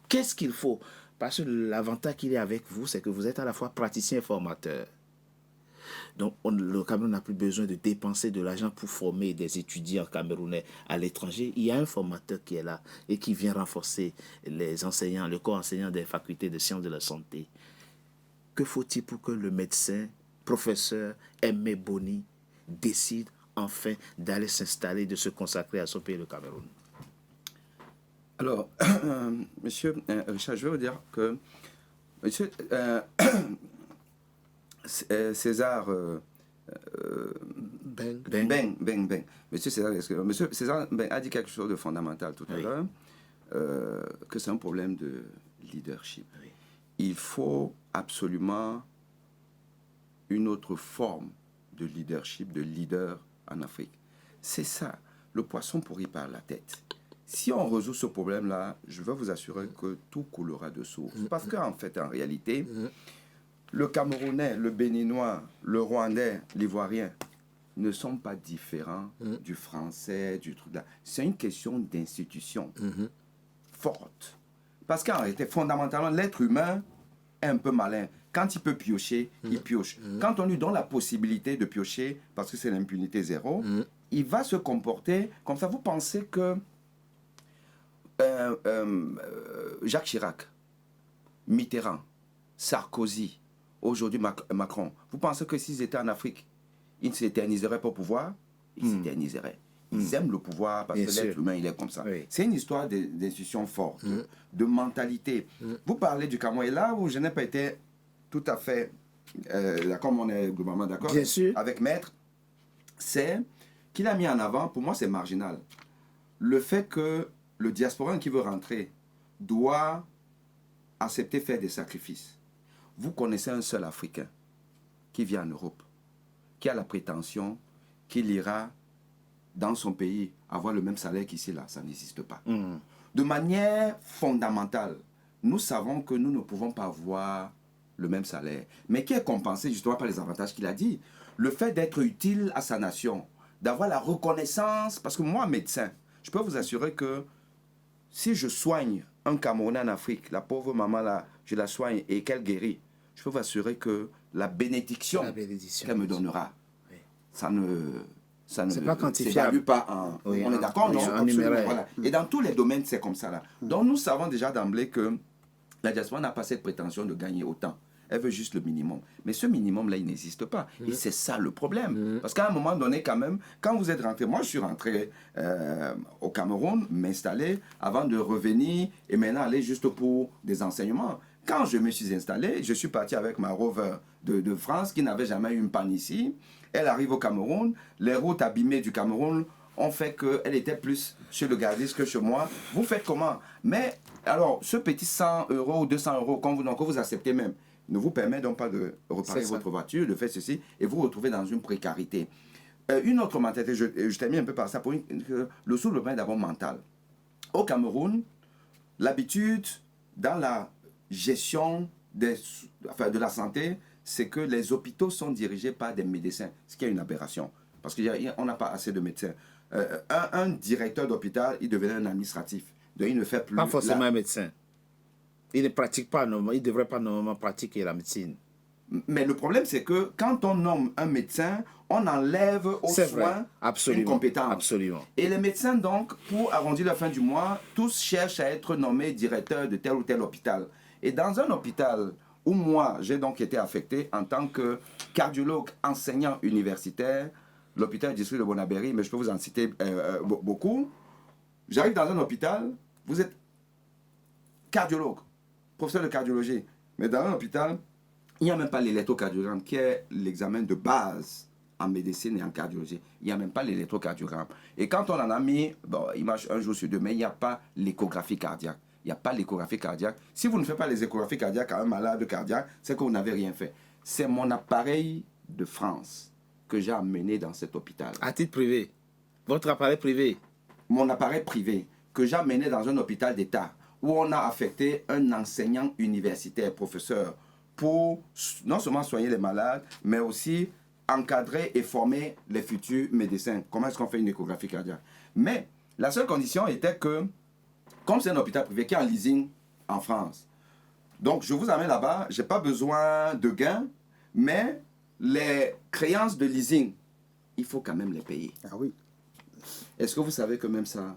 Qu'est-ce qu'il faut? Parce que l'avantage qu'il y a avec vous, c'est que vous êtes à la fois praticien et formateur. Donc, le Cameroun n'a plus besoin de dépenser de l'argent pour former des étudiants camerounais à l'étranger. Il y a un formateur qui est là et qui vient renforcer les enseignants, le corps enseignant des facultés de sciences de la santé. Que faut-il pour que le médecin, professeur Aimé Boni, décide enfin d'aller s'installer, de se consacrer à son pays, le Cameroun? Alors, monsieur Richard, je vais vous dire que monsieur César Beng. Monsieur César Beng a dit quelque chose de fondamental tout à l'heure, que c'est un problème de leadership. Oui. Il faut absolument une autre forme de leadership, de leader en Afrique. C'est ça, le poisson pourrit par la tête. Si on résout ce problème-là, je vais vous assurer que tout coulera de source. Parce qu'en fait, en réalité, le Camerounais, le Béninois, le Rwandais, l'Ivoirien ne sont pas différents du Français, du truc là. C'est une question d'institution forte. Parce qu'en réalité, fondamentalement, l'être humain est un peu malin. Quand il peut piocher, il pioche. Quand on lui donne la possibilité de piocher, parce que c'est l'impunité zéro, il va se comporter comme ça. Vous pensez que Jacques Chirac, Mitterrand, Sarkozy, aujourd'hui Macron, vous pensez que s'ils étaient en Afrique, ils ne s'éterniseraient pas au pouvoir? Ils s'éterniseraient. Ils aiment le pouvoir parce que l'être humain, il est comme ça. Oui. C'est une histoire d'institution forte, de mentalité. Vous parlez du Cameroun, et là où je n'ai pas été tout à fait comme on est globalement d'accord avec Maître, c'est qu'il a mis en avant, pour moi c'est marginal, le fait que le diasporan qui veut rentrer doit accepter faire des sacrifices. Vous connaissez un seul Africain qui vit en Europe, qui a la prétention qu'il ira dans son pays avoir le même salaire qu'ici, là, ça n'existe pas. De manière fondamentale, nous savons que nous ne pouvons pas avoir le même salaire, mais qui est compensé justement par les avantages qu'il a dit. Le fait d'être utile à sa nation, d'avoir la reconnaissance, parce que moi, médecin, je peux vous assurer que si je soigne un Camerounais en Afrique, la pauvre maman là, je la soigne et qu'elle guérit, je peux vous assurer que la bénédiction qu'elle me donnera, ça ne pas quantifiable. Pas en, on est d'accord, non? Voilà. Et dans tous les domaines, c'est comme ça là. Donc nous savons déjà d'emblée que la diaspora n'a pas cette prétention de gagner autant. Elle veut juste le minimum. Mais ce minimum-là, il n'existe pas. Et c'est ça le problème. Parce qu'à un moment donné, quand même, quand vous êtes rentré, moi je suis rentré au Cameroun, m'installer avant de revenir et maintenant aller juste pour des enseignements. Quand je me suis installé, je suis parti avec ma Rover de France qui n'avait jamais eu une panne ici. Elle arrive au Cameroun. Les routes abîmées du Cameroun ont fait qu'elle était plus chez le gardiste que chez moi. Vous faites comment? Mais alors, ce petit 100 € ou 200 € que vous acceptez même, ne vous permet donc pas de réparer votre voiture, de faire ceci, et vous vous retrouvez dans une précarité. Une autre mentalité, je termine un peu par ça, pour le soulèvement est d'abord mental. Au Cameroun, l'habitude dans la gestion de la santé, c'est que les hôpitaux sont dirigés par des médecins, ce qui est une aberration, parce qu'on n'a pas assez de médecins. Un directeur d'hôpital, il devenait un administratif, donc il ne fait plus... Pas forcément un médecin. Il ne pratique pas, il ne devrait pas normalement pratiquer la médecine. Mais le problème, c'est que quand on nomme un médecin, on enlève aux soins une compétence. Absolument. Et les médecins, donc, pour arrondir la fin du mois, tous cherchent à être nommés directeurs de tel ou tel hôpital. Et dans un hôpital où moi, j'ai donc été affecté en tant que cardiologue enseignant universitaire, l'hôpital du district de Bonabéry, mais je peux vous en citer beaucoup. J'arrive dans un hôpital, vous êtes cardiologue, professeur de cardiologie, mais dans un hôpital, il n'y a même pas l'électrocardiogramme, qui est l'examen de base en médecine et en cardiologie. Il n'y a même pas l'électrocardiogramme. Et quand on en a mis, bon, il marche un jour sur deux, mais il n'y a pas l'échographie cardiaque. Il n'y a pas l'échographie cardiaque. Si vous ne faites pas les échographies cardiaques à un malade cardiaque, c'est que vous n'avez rien fait. C'est mon appareil de France que j'ai amené dans cet hôpital. À titre privé? Votre appareil privé. Mon appareil privé, que j'ai amené dans un hôpital d'État, où on a affecté un enseignant universitaire, professeur, pour non seulement soigner les malades, mais aussi encadrer et former les futurs médecins. Comment est-ce qu'on fait une échographie cardiaque? Mais la seule condition était que, comme c'est un hôpital privé qui est en leasing en France, donc je vous amène là-bas, je n'ai pas besoin de gains, mais les créances de leasing, il faut quand même les payer. Ah oui. Est-ce que vous savez que même ça,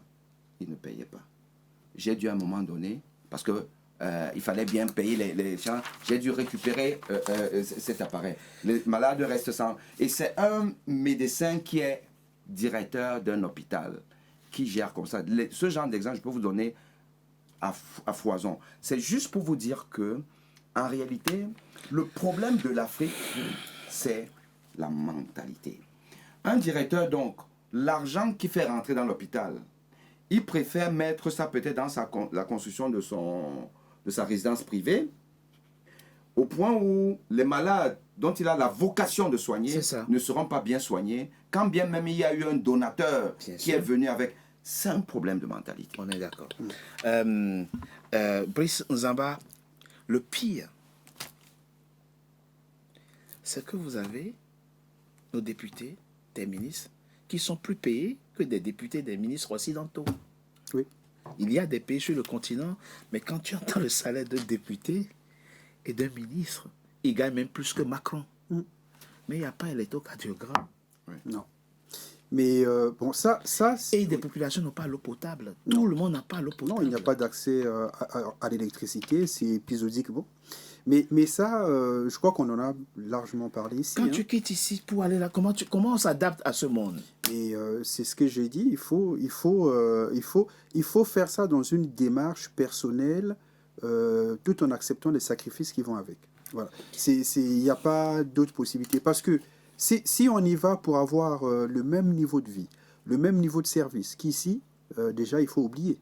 ils ne payaient pas? J'ai dû à un moment donné, parce que il fallait bien payer les gens, j'ai dû récupérer cet appareil. Les malades restent sans. Et c'est un médecin qui est directeur d'un hôpital qui gère comme ça. Ce genre d'exemple, je peux vous donner à foison. C'est juste pour vous dire que, en réalité, le problème de l'Afrique, c'est la mentalité. Un directeur, donc, l'argent qu'il fait rentrer dans l'hôpital, il préfère mettre ça peut-être dans la construction de sa résidence privée, au point où les malades dont il a la vocation de soigner ne seront pas bien soignés, quand bien même il y a eu un donateur qui est venu avec. C'est un problème de mentalité. On est d'accord. Brice Nzamba, le pire, c'est que vous avez nos députés, des ministres, qui sont plus payés que des députés, des ministres occidentaux. Oui. Il y a des pays sur le continent, mais quand tu entends le salaire d'un député et d'un ministre, ils gagnent même plus que Macron. Mais il n'y a pas électrocardiogramme. Non. Mais bon, ça et des populations n'ont pas l'eau potable. Tout le monde n'a pas l'eau potable. Non, il n'y a pas d'accès à l'électricité, c'est épisodique. Bon. Mais ça, je crois qu'on en a largement parlé ici. Quand tu quittes ici pour aller là, comment on s'adapte à ce monde? Et c'est ce que j'ai dit, il faut faire ça dans une démarche personnelle, tout en acceptant les sacrifices qui vont avec. Voilà. Il n'y a pas d'autre possibilité. Parce que si on y va pour avoir le même niveau de vie, le même niveau de service qu'ici, déjà, il faut oublier.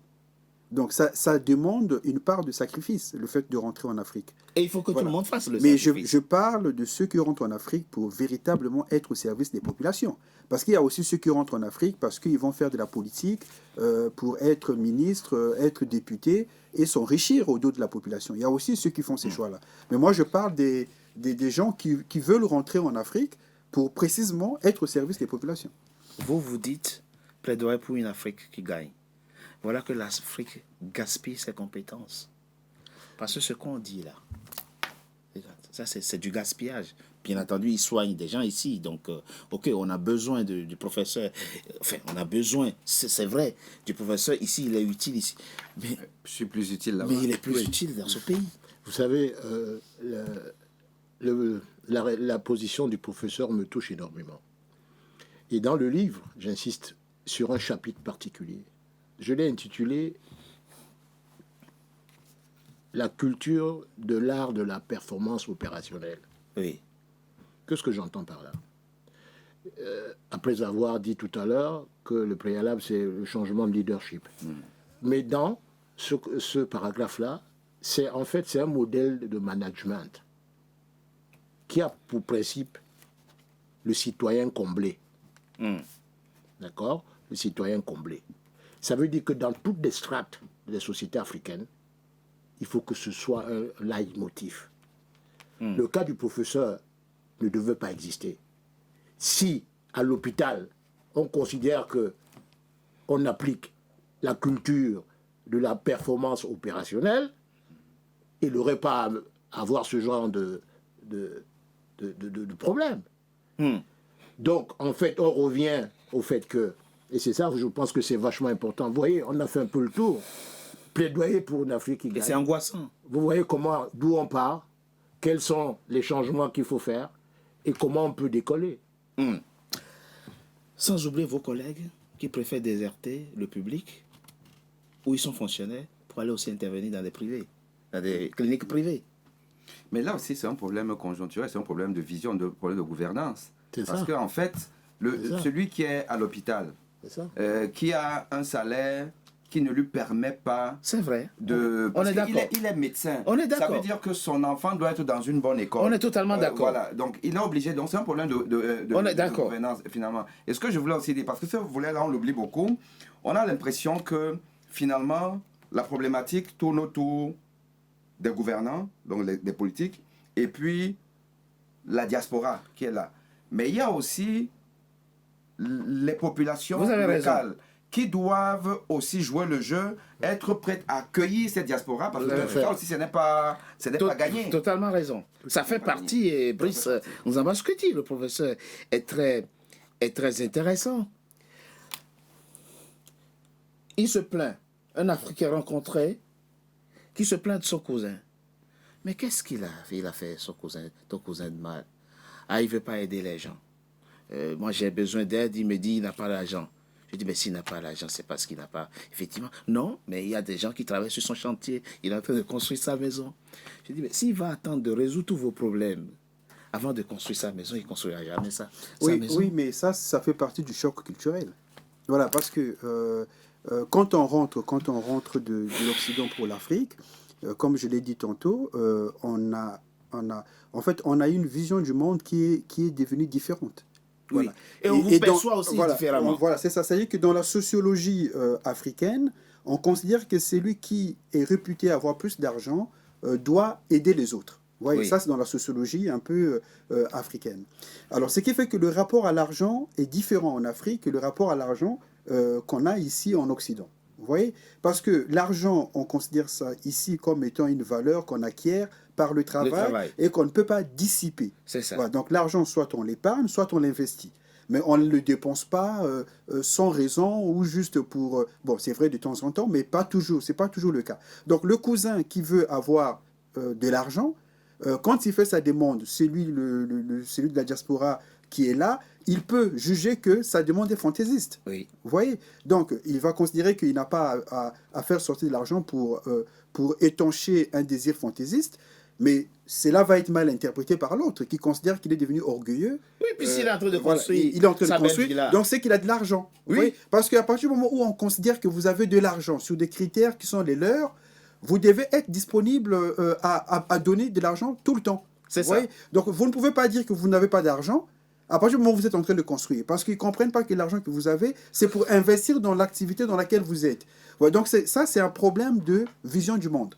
Donc, ça demande une part de sacrifice, le fait de rentrer en Afrique. Et il faut que tout le monde fasse le sacrifice. Mais je parle de ceux qui rentrent en Afrique pour véritablement être au service des populations. Parce qu'il y a aussi ceux qui rentrent en Afrique parce qu'ils vont faire de la politique pour être ministre, être député et s'enrichir au dos de la population. Il y a aussi ceux qui font ces choix-là. Mais moi, je parle des gens qui veulent rentrer en Afrique pour précisément être au service des populations. Vous dites plaidoyer pour une Afrique qui gagne. Voilà que l'Afrique gaspille ses compétences. Parce que ce qu'on dit là, ça c'est du gaspillage. Bien entendu, ils soignent des gens ici. Donc, ok, on a besoin du professeur. Enfin, on a besoin, c'est vrai, du professeur ici, il est utile ici. Mais je suis plus utile là-bas. Mais il est plus utile dans ce pays. Vous savez, la position du professeur me touche énormément. Et dans le livre, j'insiste sur un chapitre particulier. Je l'ai intitulé « La culture de l'art de la performance opérationnelle ». Oui. Qu'est-ce que j'entends par là? Après avoir dit tout à l'heure que le préalable, c'est le changement de leadership. Mais dans ce paragraphe-là, c'est un modèle de management qui a pour principe le citoyen comblé. D'accord? Le citoyen comblé. Ça veut dire que dans toutes les strates des sociétés africaines, il faut que ce soit un leitmotiv. Le cas du professeur ne devait pas exister. Si, à l'hôpital, on considère qu'on applique la culture de la performance opérationnelle, il n'aurait pas à avoir ce genre de problème. Donc, en fait, on revient au fait que, et c'est ça, je pense que c'est vachement important. Vous voyez, on a fait un peu le tour. Plaidoyer pour une Afrique qui gagne. C'est angoissant. Vous voyez d'où on part, quels sont les changements qu'il faut faire et comment on peut décoller. Sans oublier vos collègues qui préfèrent déserter le public, où ils sont fonctionnaires, pour aller aussi intervenir dans des privés, dans des cliniques privées. Mais là aussi, c'est un problème conjoncturel, c'est un problème de vision, un problème de gouvernance. Parce qu'en fait, celui qui est à l'hôpital, qui a un salaire qui ne lui permet pas C'est vrai. de... On est parce qu'il d'accord. il est médecin. On est Ça d'accord. veut dire que son enfant doit être dans une bonne école. On est totalement d'accord. Voilà, donc il est obligé. Donc c'est un problème On est de d'accord. gouvernance finalement. Et ce que je voulais aussi dire, parce que ce volet là on l'oublie beaucoup, on a l'impression que finalement la problématique tourne autour des gouvernants, donc des politiques, et puis la diaspora qui est là. Mais il y a aussi les populations Vous avez raison. locales qui doivent aussi jouer le jeu, être prêtes à accueillir cette diaspora, parce que Tout à fait. ça aussi, ce n'est pas gagné. Totalement raison. Ça fait partie, et Brice, nous avons ce que dit le professeur, est très intéressant. Il se plaint, un Africain rencontré, qui se plaint de son cousin. Mais qu'est-ce qu'il a fait, ton cousin de mal? Ah, il ne veut pas aider les gens. Moi, j'ai besoin d'aide, il me dit, il n'a pas d'argent. Je dis, mais s'il n'a pas l'argent, c'est parce qu'il n'a pas. Effectivement, non, mais il y a des gens qui travaillent sur son chantier, il est en train de construire sa maison. Je dis, mais s'il va attendre de résoudre tous vos problèmes avant de construire sa maison, il ne construira jamais ça. Oui, mais ça fait partie du choc culturel. Voilà, parce que quand on rentre de l'Occident pour l'Afrique, comme je l'ai dit tantôt, on a une vision du monde qui est devenue différente. Voilà. Oui. Et on vous perçoit aussi différemment. Voilà, c'est ça. C'est-à-dire que dans la sociologie africaine, on considère que celui qui est réputé avoir plus d'argent doit aider les autres. Vous voyez, ça, c'est dans la sociologie un peu africaine. Alors, ce qui fait que le rapport à l'argent est différent en Afrique que le rapport à l'argent qu'on a ici en Occident. Vous voyez? Parce que l'argent, on considère ça ici comme étant une valeur qu'on acquiert par le travail et qu'on ne peut pas dissiper. C'est ça. Voilà, donc l'argent, soit on l'épargne, soit on l'investit. Mais on ne le dépense pas sans raison ou juste pour... bon, c'est vrai de temps en temps, mais pas toujours. Ce n'est pas toujours le cas. Donc le cousin qui veut avoir de l'argent, quand il fait sa demande, celui de la diaspora qui est là, il peut juger que sa demande est fantaisiste. Oui. Vous voyez? Donc, il va considérer qu'il n'a pas à faire sortir de l'argent pour étancher un désir fantaisiste, mais cela va être mal interprété par l'autre, qui considère qu'il est devenu orgueilleux. Oui, puis s'il est en train de construire, il est en train de construire, donc c'est qu'il a de l'argent. Oui. Parce qu'à partir du moment où on considère que vous avez de l'argent sur des critères qui sont les leurs, vous devez être disponible à donner de l'argent tout le temps. C'est ça. Voyez? Donc, vous ne pouvez pas dire que vous n'avez pas d'argent à partir du moment où vous êtes en train de construire. Parce qu'ils ne comprennent pas que l'argent que vous avez, c'est pour investir dans l'activité dans laquelle vous êtes. Ouais, donc, ça, c'est un problème de vision du monde.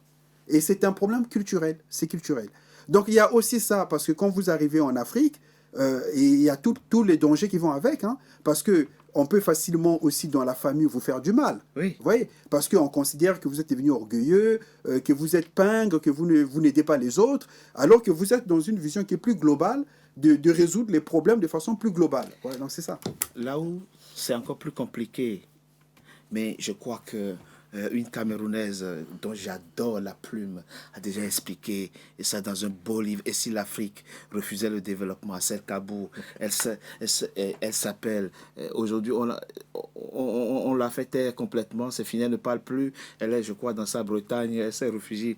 Et c'est un problème culturel. C'est culturel. Donc, il y a aussi ça, parce que quand vous arrivez en Afrique, il y a tous les dangers qui vont avec. Hein, parce qu'on peut facilement aussi, dans la famille, vous faire du mal. Oui. Vous voyez? Parce qu'on considère que vous êtes devenu orgueilleux, que vous êtes pingre, que vous n'aidez pas les autres, alors que vous êtes dans une vision qui est plus globale, de résoudre les problèmes de façon plus globale. Ouais, donc c'est ça. Là où c'est encore plus compliqué, mais je crois que une Camerounaise dont j'adore la plume a déjà expliqué et ça dans un beau livre. Et si l'Afrique refusait le développement, Assel Kabou, elle s'appelle aujourd'hui on l'a fait taire complètement, c'est fini, elle ne parle plus, elle est je crois dans sa Bretagne, elle s'est réfugiée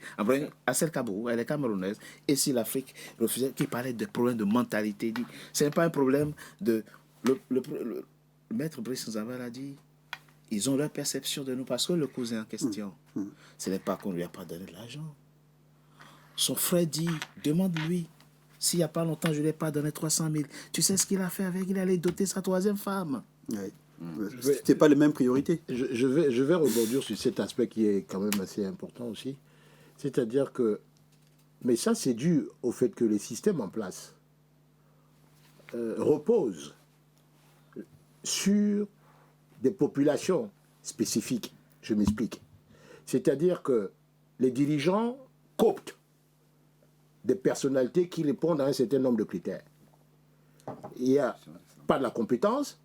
Assel Kabou, elle est camerounaise. Et si l'Afrique refusait, qui parlait de problèmes de mentalité, dit ce n'est pas un problème de le maître Brice Nzaba a dit. Ils ont leur perception de nous parce que le cousin en question, ce n'est pas qu'on ne lui a pas donné de l'argent. Son frère dit, demande-lui, s'il n'y a pas longtemps, je ne lui ai pas donné 300 000. Tu sais ce qu'il a fait avec? Il allait doter sa troisième femme. Ouais. Ce n'est pas les mêmes priorités. Je vais rebondir sur cet aspect qui est quand même assez important aussi. C'est-à-dire que... Mais ça, c'est dû au fait que les systèmes en place reposent sur des populations spécifiques. Je m'explique. C'est-à-dire que les dirigeants cooptent des personnalités qui répondent à un certain nombre de critères. Il n'y a pas de la compétence,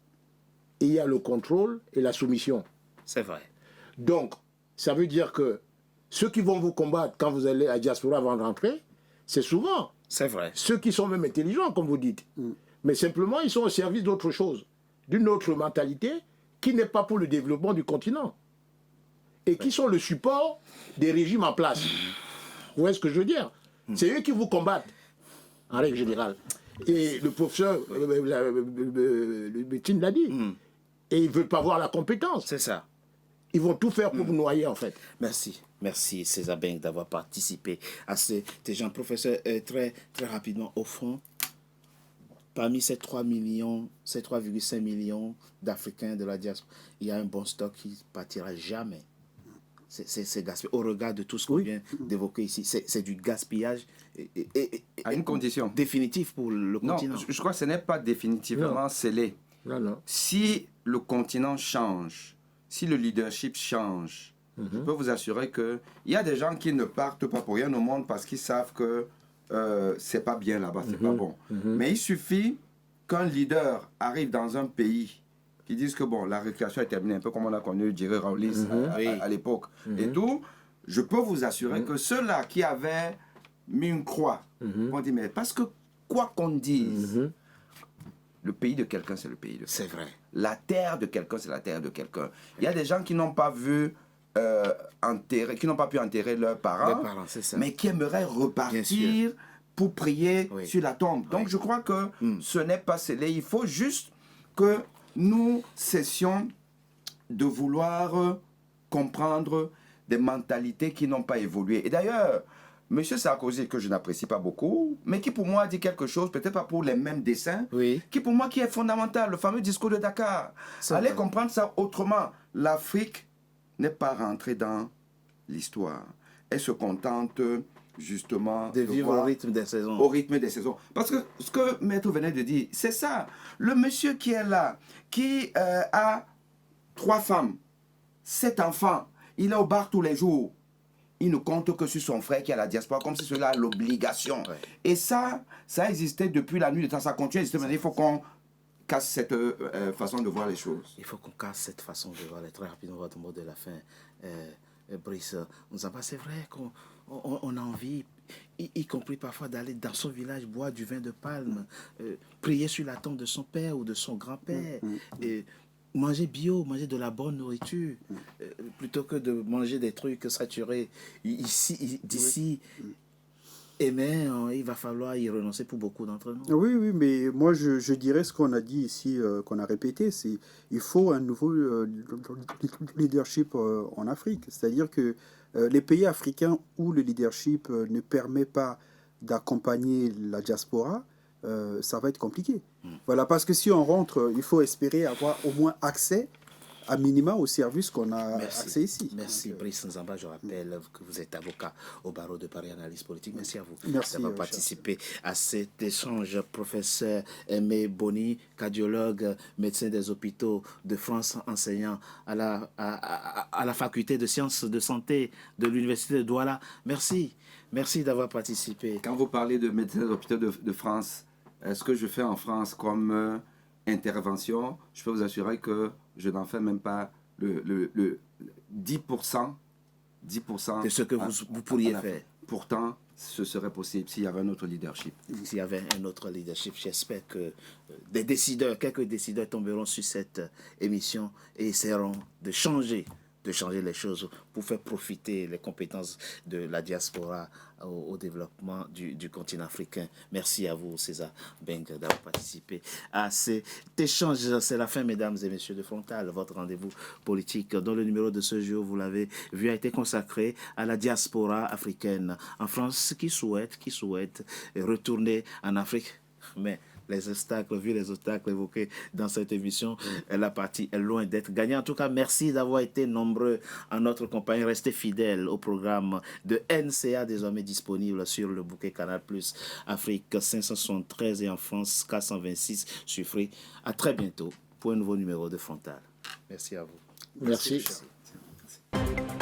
il y a le contrôle et la soumission. C'est vrai. Donc, ça veut dire que ceux qui vont vous combattre quand vous allez à diaspora avant de rentrer, c'est souvent c'est vrai. Ceux qui sont même intelligents, comme vous dites. Mais simplement, ils sont au service d'autre chose, d'une autre mentalité qui n'est pas pour le développement du continent. Et qui sont le support des régimes en place. Vous voyez ce que je veux dire? C'est eux qui vous combattent, en règle générale. Et le professeur Bétine l'a dit. Et ils ne veulent pas voir la compétence. C'est ça. Ils vont tout faire pour vous noyer, en fait. Merci. Merci César Beng d'avoir participé à ces gens. Professeur, très, très rapidement, au fond, parmi ces 3 millions, ces 3,5 millions d'Africains de la diaspora, il y a un bon stock qui ne partira jamais. C'est gaspillage. Au regard de tout ce qu'on vient d'évoquer ici, c'est du gaspillage à une condition définitive pour le continent. Non, je crois que ce n'est pas définitivement scellé. Non. Si le continent change, si le leadership change, je peux vous assurer qu'il y a des gens qui ne partent pas pour rien au monde parce qu'ils savent que c'est pas bien là-bas, c'est pas bon. Mais il suffit qu'un leader arrive dans un pays qui disent que bon, la récréation est terminée, un peu comme on a connu Jerry Rawlings à l'époque et tout. Je peux vous assurer que ceux-là qui avaient mis une croix vont dire, mais parce que quoi qu'on dise, le pays de quelqu'un, c'est le pays de quelqu'un. C'est vrai. La terre de quelqu'un, c'est la terre de quelqu'un. Il y a des gens qui n'ont pas vu qui n'ont pas pu enterrer leurs parents, c'est ça. mais qui aimeraient repartir pour prier sur la tombe. Donc je crois que ce n'est pas scellé. Il faut juste que nous cessions de vouloir comprendre des mentalités qui n'ont pas évolué. Et d'ailleurs, M. Sarkozy, que je n'apprécie pas beaucoup, mais qui pour moi dit quelque chose, peut-être pas pour les mêmes dessins, qui pour moi qui est fondamental, le fameux discours de Dakar. Allez comprendre ça autrement. L'Afrique n'est pas rentrée dans l'histoire. Elle se contente justement de vivre au rythme des saisons. Au rythme des saisons. Parce que ce que Maître venait de dire, c'est ça. Le monsieur qui est là, qui a 3 femmes, 7 enfants, il est au bar tous les jours. Il ne compte que sur son frère qui est à la diaspora, comme si cela a l'obligation. Et ça a existé depuis la nuit des temps. Ça continue à exister. Mais il faut qu'on casse cette façon de voir les choses. Il faut qu'on casse cette façon de voir les très rapidement votre mot de la fin. Brice, c'est vrai qu'on a envie, y compris parfois, d'aller dans son village boire du vin de palme, prier sur la tombe de son père ou de son grand-père, manger bio, manger de la bonne nourriture, plutôt que de manger des trucs saturés d'ici. Et mais il va falloir y renoncer pour beaucoup d'entre nous. Oui, mais moi je dirais ce qu'on a dit ici, qu'on a répété, c'est il faut un nouveau leadership en Afrique. C'est-à-dire que les pays africains où le leadership ne permet pas d'accompagner la diaspora, ça va être compliqué. Voilà, parce que si on rentre, il faut espérer avoir au moins accès à minima au service qu'on a accès ici. Merci Brice Nzamba, je rappelle que vous êtes avocat au barreau de Paris, analyse politique. Merci à vous d'avoir participé à cet échange. Professeur Aimé Boni, cardiologue, médecin des hôpitaux de France, enseignant à la faculté de sciences de santé de l'université de Douala. Merci d'avoir participé. Quand vous parlez de médecin des hôpitaux de France, ce que je fais en France comme intervention, je peux vous assurer que je n'en fais même pas le 10% de ce que vous pourriez faire. Pourtant, ce serait possible s'il y avait un autre leadership. S'il y avait un autre leadership, j'espère que quelques décideurs tomberont sur cette émission et essaieront de changer les choses pour faire profiter les compétences de la diaspora au développement du continent africain. Merci à vous, César Beng, d'avoir participé à cet échange. C'est la fin, mesdames et messieurs de Frontal, votre rendez-vous politique dont le numéro de ce jour, vous l'avez vu, a été consacré à la diaspora africaine en France qui souhaite retourner en Afrique. Mais les obstacles évoqués dans cette émission, la partie est loin d'être gagnée. En tout cas, merci d'avoir été nombreux en notre compagnie. Restez fidèles au programme de NCA, désormais disponible sur le bouquet Canal Plus Afrique 573 et en France 426 sur Free. À très bientôt pour un nouveau numéro de Frontal. Merci à vous. Merci. Merci.